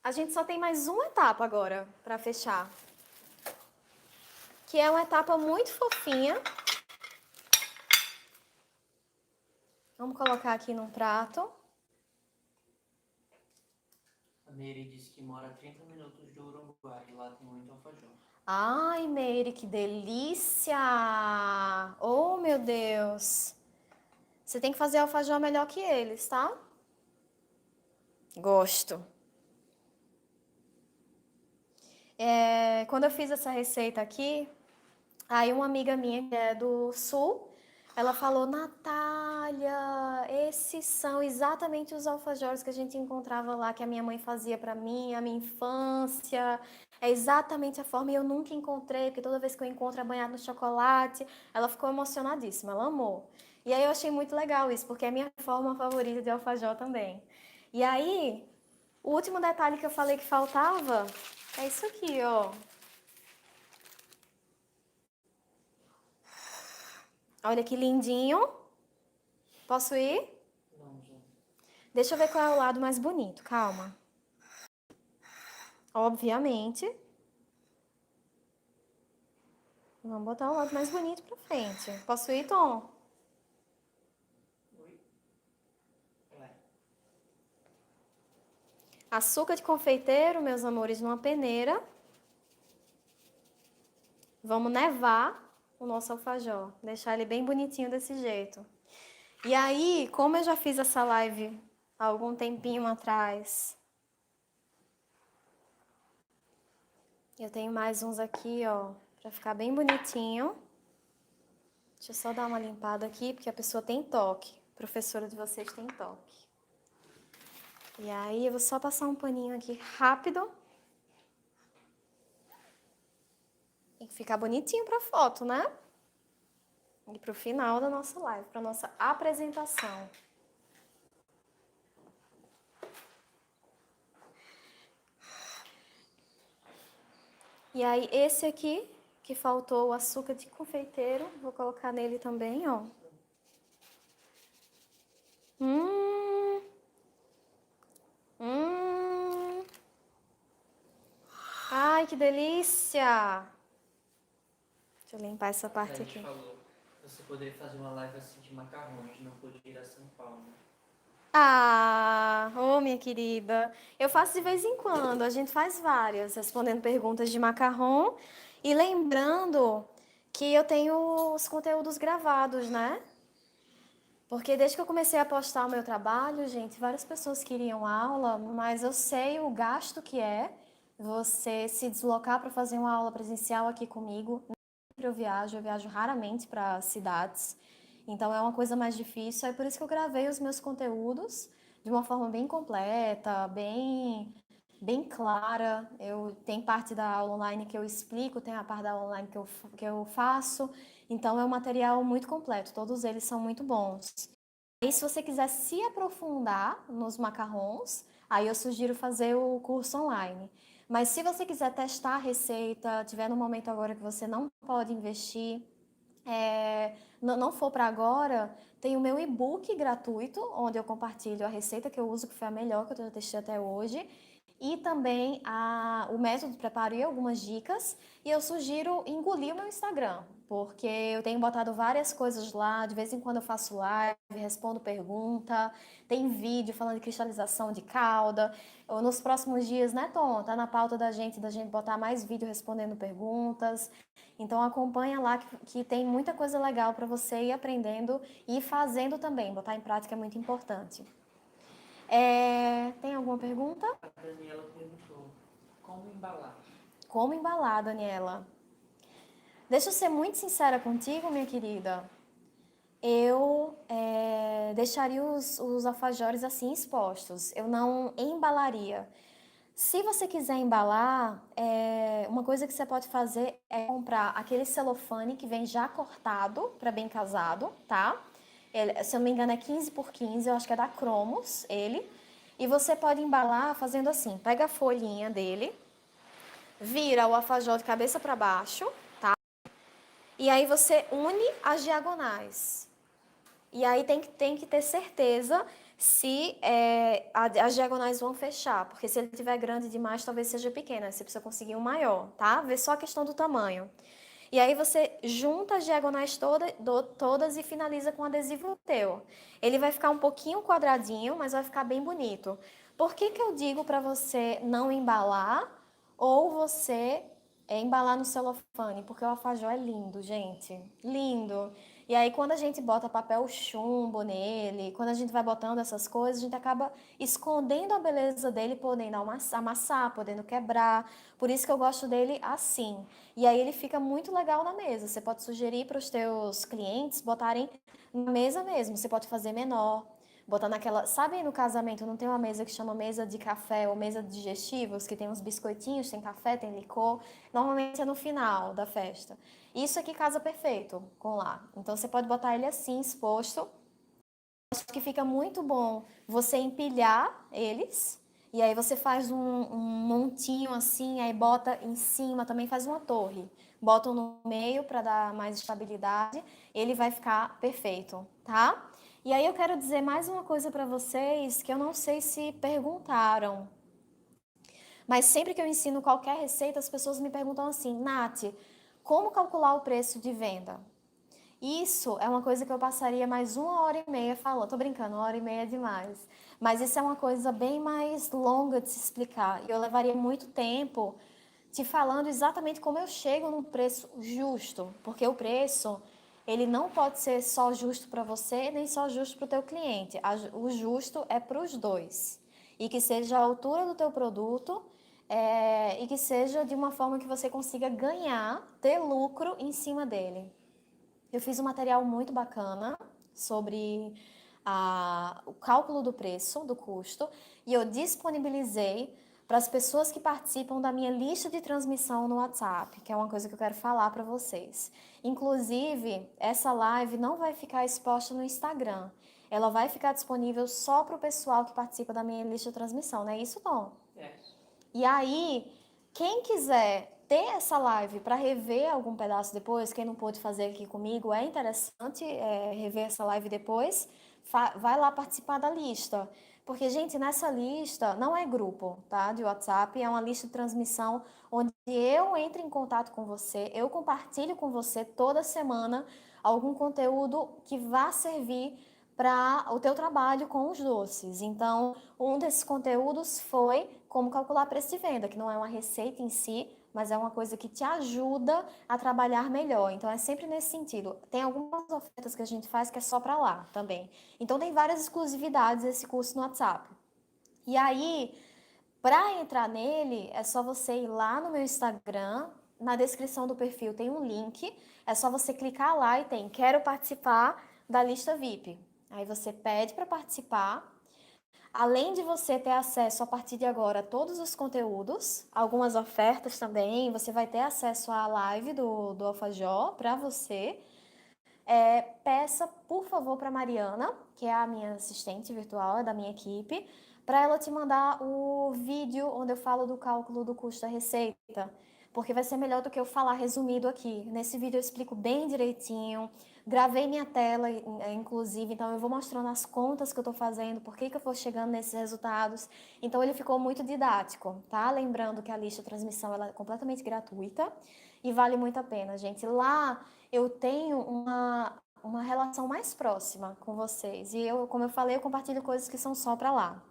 Speaker 1: a gente só tem mais uma etapa agora para fechar. Que é uma etapa muito fofinha. Vamos colocar aqui num prato.
Speaker 2: A Meire disse que mora a 30 minutos do Uruguai e lá tem muito alfajor.
Speaker 1: Ai, Meire, que delícia! Oh, meu Deus! Você tem que fazer alfajor melhor que eles, tá? Gosto. Quando eu fiz essa receita aqui, aí uma amiga minha que é do sul, ela falou, Natália, esses são exatamente os alfajores que a gente encontrava lá, que a minha mãe fazia pra mim, a minha infância. É exatamente a forma e eu nunca encontrei, porque toda vez que eu encontro é banhado no chocolate. Ela ficou emocionadíssima, ela amou. E aí eu achei muito legal isso, porque é a minha forma favorita de alfajor também. E aí, o último detalhe que eu falei que faltava é isso aqui, ó. Olha que lindinho. Posso ir?
Speaker 2: Vamos lá.
Speaker 1: Deixa eu ver qual é o lado mais bonito, calma. Obviamente. Vamos botar o lado mais bonito pra frente. Posso ir, Tom?
Speaker 2: Oi. Vai.
Speaker 1: Açúcar de confeiteiro, meus amores, numa peneira. Vamos nevar o nosso alfajor. Deixar ele bem bonitinho desse jeito. E aí, como eu já fiz essa live há algum tempinho atrás, eu tenho mais uns aqui, ó, pra ficar bem bonitinho. Deixa eu só dar uma limpada aqui, porque a pessoa tem toque. A professora de vocês tem toque. E aí, eu vou só passar um paninho aqui rápido. Tem que ficar bonitinho pra foto, né? E pro final da nossa live, pra nossa apresentação. E aí, esse aqui, que faltou o açúcar de confeiteiro, vou colocar nele também, ó. Hum, hum. Ai, que delícia! Deixa eu limpar essa
Speaker 2: A
Speaker 1: parte
Speaker 2: gente
Speaker 1: aqui.
Speaker 2: falou, você poderia fazer uma live assim de macarrões, não podia ir a São Paulo, né?
Speaker 1: Ah, ô minha querida. Eu faço de vez em quando, a gente faz várias, respondendo perguntas de macarrão e lembrando que eu tenho os conteúdos gravados, né? Porque desde que eu comecei a postar o meu trabalho, gente, várias pessoas queriam aula, mas eu sei o gasto que é você se deslocar para fazer uma aula presencial aqui comigo. Eu viajo raramente para cidades, então é uma coisa mais difícil. É por isso que eu gravei os meus conteúdos de uma forma bem completa, bem clara. Eu tem parte da aula online que eu explico, tem a parte da aula online que eu faço. Então é um material muito completo, todos eles são muito bons. E se você quiser se aprofundar nos macarrons, aí eu sugiro fazer o curso online. Mas se você quiser testar a receita, tiver no momento agora que você não pode investir, não for para agora, tem o meu e-book gratuito, onde eu compartilho a receita que eu uso, que foi a melhor que eu já testei até hoje, e também o método de preparo e algumas dicas. E eu sugiro engolir o meu Instagram, porque eu tenho botado várias coisas lá, de vez em quando eu faço live, respondo pergunta, tem vídeo falando de cristalização de calda. Nos próximos dias, né, Tom? Tá na pauta da gente botar mais vídeo respondendo perguntas. Então acompanha lá que tem muita coisa legal para você ir aprendendo e fazendo também. Botar em prática é muito importante. Tem alguma pergunta?
Speaker 2: A Daniela perguntou, como embalar?
Speaker 1: Como embalar, Daniela? Deixa eu ser muito sincera contigo, minha querida. Eu deixaria os alfajores assim expostos. Eu não embalaria. Se você quiser embalar, uma coisa que você pode fazer é comprar aquele celofane que vem já cortado para bem casado, tá? Se eu não me engano é 15 por 15, eu acho que é da Cromos, ele. E você pode embalar fazendo assim, pega a folhinha dele, vira o alfajor de cabeça para baixo, tá? E aí você une as diagonais. E aí tem que ter certeza se as diagonais vão fechar, porque se ele tiver grande demais, talvez seja pequeno, aí você precisa conseguir um maior, tá? Vê só a questão do tamanho. E aí você junta as diagonais todas e finaliza com adesivo teu. Ele vai ficar um pouquinho quadradinho, mas vai ficar bem bonito. Por que que eu digo para você não embalar ou você embalar no celofane? Porque o alfajor é lindo, gente. Lindo. E aí, quando a gente bota papel chumbo nele, quando a gente vai botando essas coisas, a gente acaba escondendo a beleza dele, podendo amassar, podendo quebrar. Por isso que eu gosto dele assim. E aí ele fica muito legal na mesa. Você pode sugerir para os teus clientes botarem na mesa mesmo. Você pode fazer menor, botar naquela. Sabe, no casamento não tem uma mesa que chama mesa de café ou mesa de digestivos, que tem uns biscoitinhos, tem café, tem licor. Normalmente é no final da festa. Isso aqui casa perfeito com lá. Então você pode botar ele assim, exposto. Acho que fica muito bom você empilhar eles. E aí você faz um montinho assim, aí bota em cima, também faz uma torre. Bota no meio para dar mais estabilidade. Ele vai ficar perfeito, tá? E aí eu quero dizer mais uma coisa para vocês que eu não sei se perguntaram. Mas sempre que eu ensino qualquer receita, as pessoas me perguntam assim, Nath, como calcular o preço de venda? Isso é uma coisa que eu passaria mais 1 hora e meia falando. Tô brincando, 1 hora e meia é demais. Mas isso é uma coisa bem mais longa de se explicar. E eu levaria muito tempo te falando exatamente como eu chego num preço justo. Porque o preço, ele não pode ser só justo para você, nem só justo para o teu cliente. O justo é para os dois. E que seja a altura do teu produto e que seja de uma forma que você consiga ganhar, ter lucro em cima dele. Eu fiz um material muito bacana sobre o cálculo do preço, do custo, e eu disponibilizei para as pessoas que participam da minha lista de transmissão no WhatsApp, que é uma coisa que eu quero falar para vocês. Inclusive, essa live não vai ficar exposta no Instagram. Ela vai ficar disponível só para o pessoal que participa da minha lista de transmissão, não é isso, Tom? E aí, quem quiser ter essa live para rever algum pedaço depois, quem não pôde fazer aqui comigo, é interessante rever essa live depois, vai lá participar da lista. Porque, gente, nessa lista não é grupo, tá? De WhatsApp, é uma lista de transmissão onde eu entro em contato com você, eu compartilho com você toda semana algum conteúdo que vá servir para o teu trabalho com os doces. Então, um desses conteúdos foi como calcular preço de venda, que não é uma receita em si, mas é uma coisa que te ajuda a trabalhar melhor. Então, é sempre nesse sentido. Tem algumas ofertas que a gente faz que é só para lá também. Então, tem várias exclusividades esse curso no WhatsApp. E aí, para entrar nele, é só você ir lá no meu Instagram, na descrição do perfil tem um link, é só você clicar lá e tem quero participar da lista VIP. Aí você pede para participar. Além de você ter acesso a partir de agora a todos os conteúdos, algumas ofertas também, você vai ter acesso à live do Alfajor para você. Peça, por favor, para Mariana, que é a minha assistente virtual, é da minha equipe, para ela te mandar o vídeo onde eu falo do cálculo do custo da receita, porque vai ser melhor do que eu falar resumido aqui. Nesse vídeo eu explico bem direitinho, gravei minha tela, inclusive, então eu vou mostrando as contas que eu estou fazendo, por que eu vou chegando nesses resultados. Então ele ficou muito didático, tá? Lembrando que a lista de transmissão ela é completamente gratuita e vale muito a pena, gente. Lá eu tenho uma relação mais próxima com vocês. E eu, como eu falei, eu compartilho coisas que são só para lá.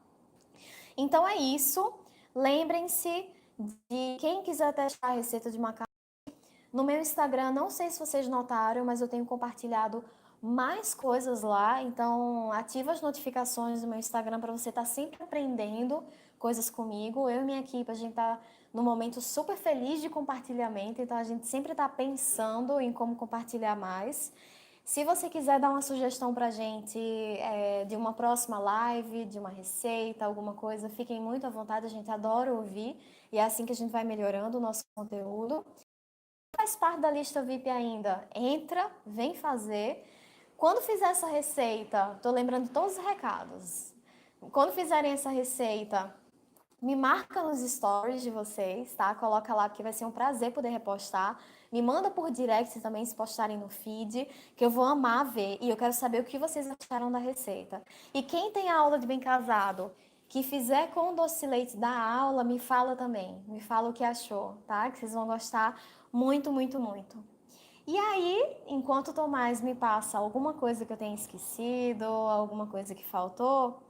Speaker 1: Então é isso. Lembrem-se de quem quiser testar a receita de macarrão. No meu Instagram, não sei se vocês notaram, mas eu tenho compartilhado mais coisas lá. Então, ativa as notificações do meu Instagram para você estar sempre aprendendo coisas comigo. Eu e minha equipe, a gente está num momento super feliz de compartilhamento, então a gente sempre está pensando em como compartilhar mais. Se você quiser dar uma sugestão para a gente de uma próxima live, de uma receita, alguma coisa, fiquem muito à vontade, a gente adora ouvir e é assim que a gente vai melhorando o nosso conteúdo. Faz parte da lista VIP ainda, entra, vem fazer. Quando fizer essa receita, tô lembrando todos os recados. Quando fizerem essa receita, me marca nos stories de vocês, tá? Coloca lá, porque vai ser um prazer poder repostar. Me manda por direct também, se postarem no feed, que eu vou amar ver. E eu quero saber o que vocês acharam da receita. E quem tem a aula de bem casado, que fizer com doce de leite da aula, me fala também. Me fala o que achou, tá? Que vocês vão gostar muito, muito, muito. E aí, enquanto o Tomás me passa alguma coisa que eu tenha esquecido, alguma coisa que faltou,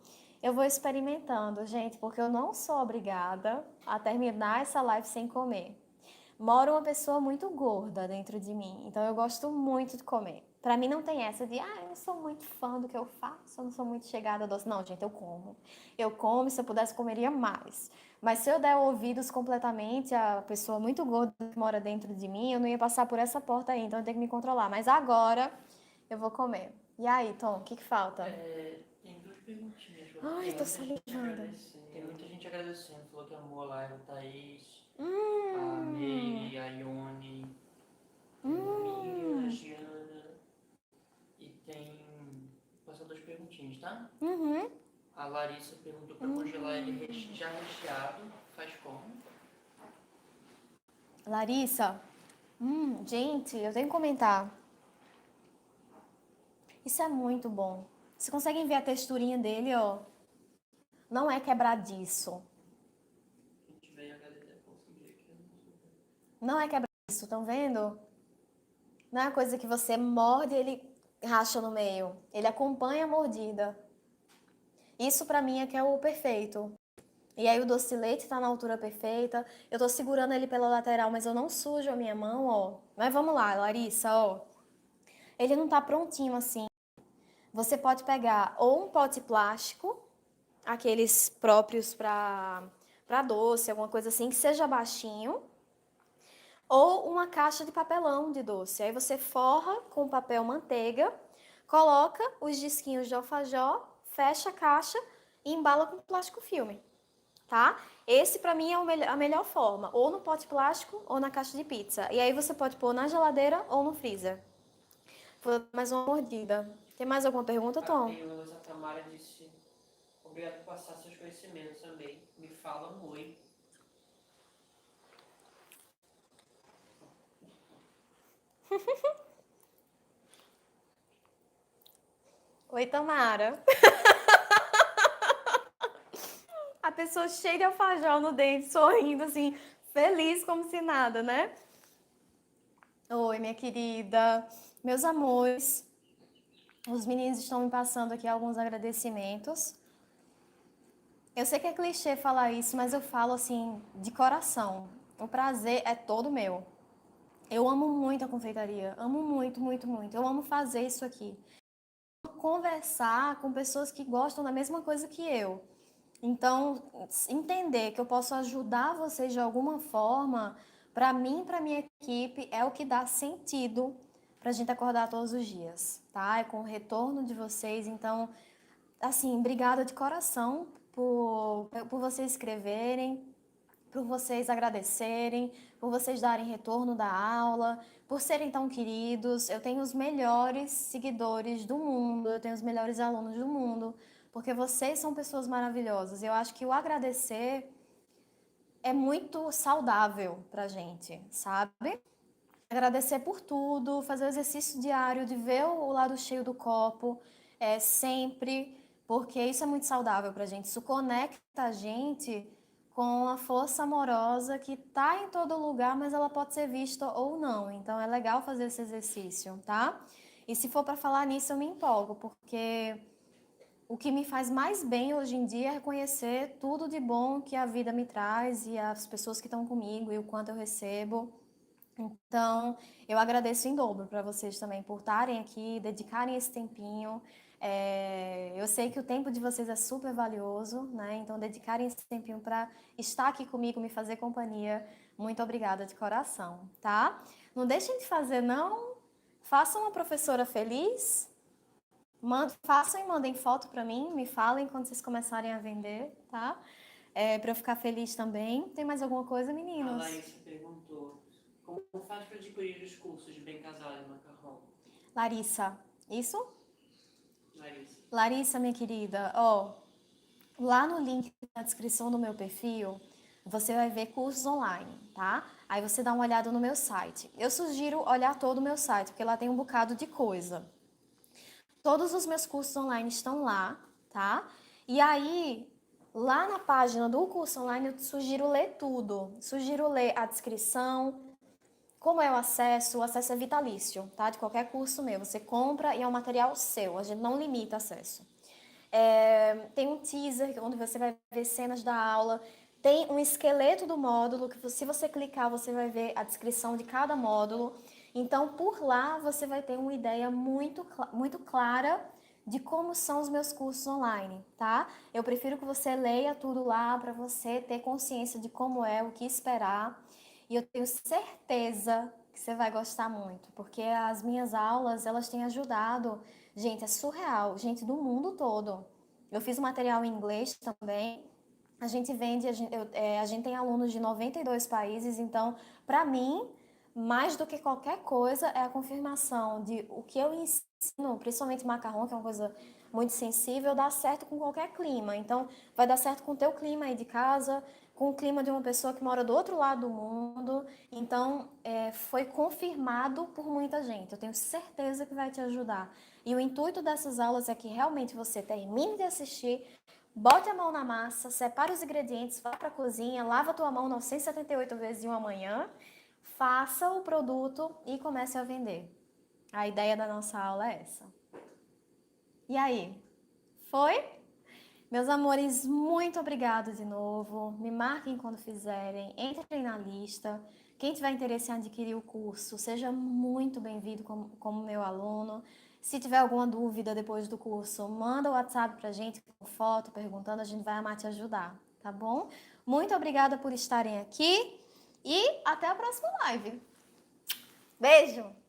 Speaker 1: eu vou experimentando, gente, porque eu não sou obrigada a terminar essa live sem comer. Mora uma pessoa muito gorda dentro de mim, então eu gosto muito de comer. Pra mim não tem essa de, eu não sou muito fã do que eu faço, eu não sou muito chegada a doce. Não, gente, eu como. Eu como, se eu pudesse, comeria mais. Mas se eu der ouvidos completamente à pessoa muito gorda que mora dentro de mim, eu não ia passar por essa porta aí, então eu tenho que me controlar. Mas agora eu vou comer. E aí, Tom, o que falta?
Speaker 2: Tem duas perguntinhas.
Speaker 1: Ai, tô salivando.
Speaker 2: Tem muita gente agradecendo. Falou que amou a live, a Thaís, a
Speaker 1: Hum,
Speaker 2: Meire, a Ione, tem a Miriam, a Giana e tem. Vou passar duas perguntinhas, tá?
Speaker 1: uhum.
Speaker 2: A Larissa perguntou para congelar ele já recheado. Faz como?
Speaker 1: Larissa, gente, eu tenho que comentar. Isso é muito bom. Você consegue ver a texturinha dele, ó? Não é quebradiço.
Speaker 2: Quem tiver em HD deve conseguir aqui.
Speaker 1: Não é quebradiço, estão vendo? Não é uma coisa que você morde e ele racha no meio. Ele acompanha a mordida. Isso pra mim é que é o perfeito. E aí o doce de leite tá na altura perfeita. Eu tô segurando ele pela lateral, mas eu não sujo a minha mão, ó. Mas vamos lá, Larissa, ó. Ele não tá prontinho assim. Você pode pegar ou um pote plástico, aqueles próprios para doce, alguma coisa assim, que seja baixinho, ou uma caixa de papelão de doce. Aí você forra com papel manteiga, coloca os disquinhos de alfajor, fecha a caixa e embala com plástico filme, tá? Esse pra mim é a melhor forma, ou no pote plástico ou na caixa de pizza. E aí você pode pôr na geladeira ou no freezer. Vou dar mais uma mordida. Tem mais alguma pergunta, Tom?
Speaker 2: Tem uma, a Tamara disse: obrigado por passar seus conhecimentos também. Me fala um oi.
Speaker 1: Oi, Tamara. A pessoa cheia de alfajor no dente, sorrindo assim, feliz como se nada, né? Oi, minha querida. Meus amores, os meninos estão me passando aqui alguns agradecimentos. Eu sei que é clichê falar isso, mas eu falo assim, de coração. O prazer é todo meu. Eu amo muito a confeitaria, amo muito, muito, muito. Eu amo fazer isso aqui. Conversar com pessoas que gostam da mesma coisa que eu. Então, entender que eu posso ajudar vocês de alguma forma, para mim, para minha equipe, é o que dá sentido para a gente acordar todos os dias, tá? É com o retorno de vocês. Então, assim, obrigada de coração por vocês escreverem, por vocês agradecerem, por vocês darem retorno da aula, por serem tão queridos. Eu tenho os melhores seguidores do mundo, eu tenho os melhores alunos do mundo, porque vocês são pessoas maravilhosas. Eu acho que o agradecer é muito saudável pra gente, sabe? Agradecer por tudo, fazer o exercício diário de ver o lado cheio do copo, sempre, porque isso é muito saudável pra gente. Isso conecta a gente com a força amorosa que tá em todo lugar, mas ela pode ser vista ou não. Então é legal fazer esse exercício, tá? E se for para falar nisso, eu me empolgo, porque o que me faz mais bem hoje em dia é reconhecer tudo de bom que a vida me traz e as pessoas que estão comigo e o quanto eu recebo. Então, eu agradeço em dobro para vocês também por estarem aqui, dedicarem esse tempinho. Eu sei que o tempo de vocês é super valioso, né? Então, dedicarem esse tempinho para estar aqui comigo, me fazer companhia. Muito obrigada de coração, tá? Não deixem de fazer, não. Façam uma professora feliz. Façam e mandem foto para mim. Me falem quando vocês começarem a vender, tá? Para eu ficar feliz também. Tem mais alguma coisa,
Speaker 2: A
Speaker 1: meninos?
Speaker 2: Larissa perguntou: como faz para adquirir os cursos de bem casado e macarrão?
Speaker 1: Larissa, isso?
Speaker 2: Larissa.
Speaker 1: Larissa, minha querida, ó, lá no link na descrição do meu perfil, você vai ver cursos online, tá? Aí você dá uma olhada no meu site. Eu sugiro olhar todo o meu site, porque lá tem um bocado de coisa. Todos os meus cursos online estão lá, tá? E aí, lá na página do curso online, eu sugiro ler tudo. Sugiro ler a descrição, como é o acesso é vitalício, tá? De qualquer curso meu. Você compra e é um material seu, a gente não limita acesso. Tem um teaser onde você vai ver cenas da aula. Tem um esqueleto do módulo, que se você clicar, você vai ver a descrição de cada módulo. Então, por lá, você vai ter uma ideia muito clara de como são os meus cursos online, tá? Eu prefiro que você leia tudo lá para você ter consciência de como é, o que esperar. E eu tenho certeza que você vai gostar muito, porque as minhas aulas, elas têm ajudado, gente, é surreal, gente do mundo todo. Eu fiz material em inglês também. A gente vende, a gente tem alunos de 92 países, então, para mim, mais do que qualquer coisa, é a confirmação de o que eu ensino, principalmente macarrão, que é uma coisa muito sensível, dá certo com qualquer clima. Então, vai dar certo com o teu clima aí de casa, com o clima de uma pessoa que mora do outro lado do mundo. Então, foi confirmado por muita gente. Eu tenho certeza que vai te ajudar. E o intuito dessas aulas é que realmente você termine de assistir, bote a mão na massa, separe os ingredientes, vá para a cozinha, lava a tua mão 978 vezes em uma manhã, faça o produto e comece a vender. A ideia da nossa aula é essa. E aí? Foi? Meus amores, muito obrigada de novo. Me marquem quando fizerem, entrem na lista. Quem tiver interesse em adquirir o curso, seja muito bem-vindo como meu aluno. Se tiver alguma dúvida depois do curso, manda o WhatsApp pra gente com foto, perguntando, a gente vai amar te ajudar, tá bom? Muito obrigada por estarem aqui e até a próxima live. Beijo!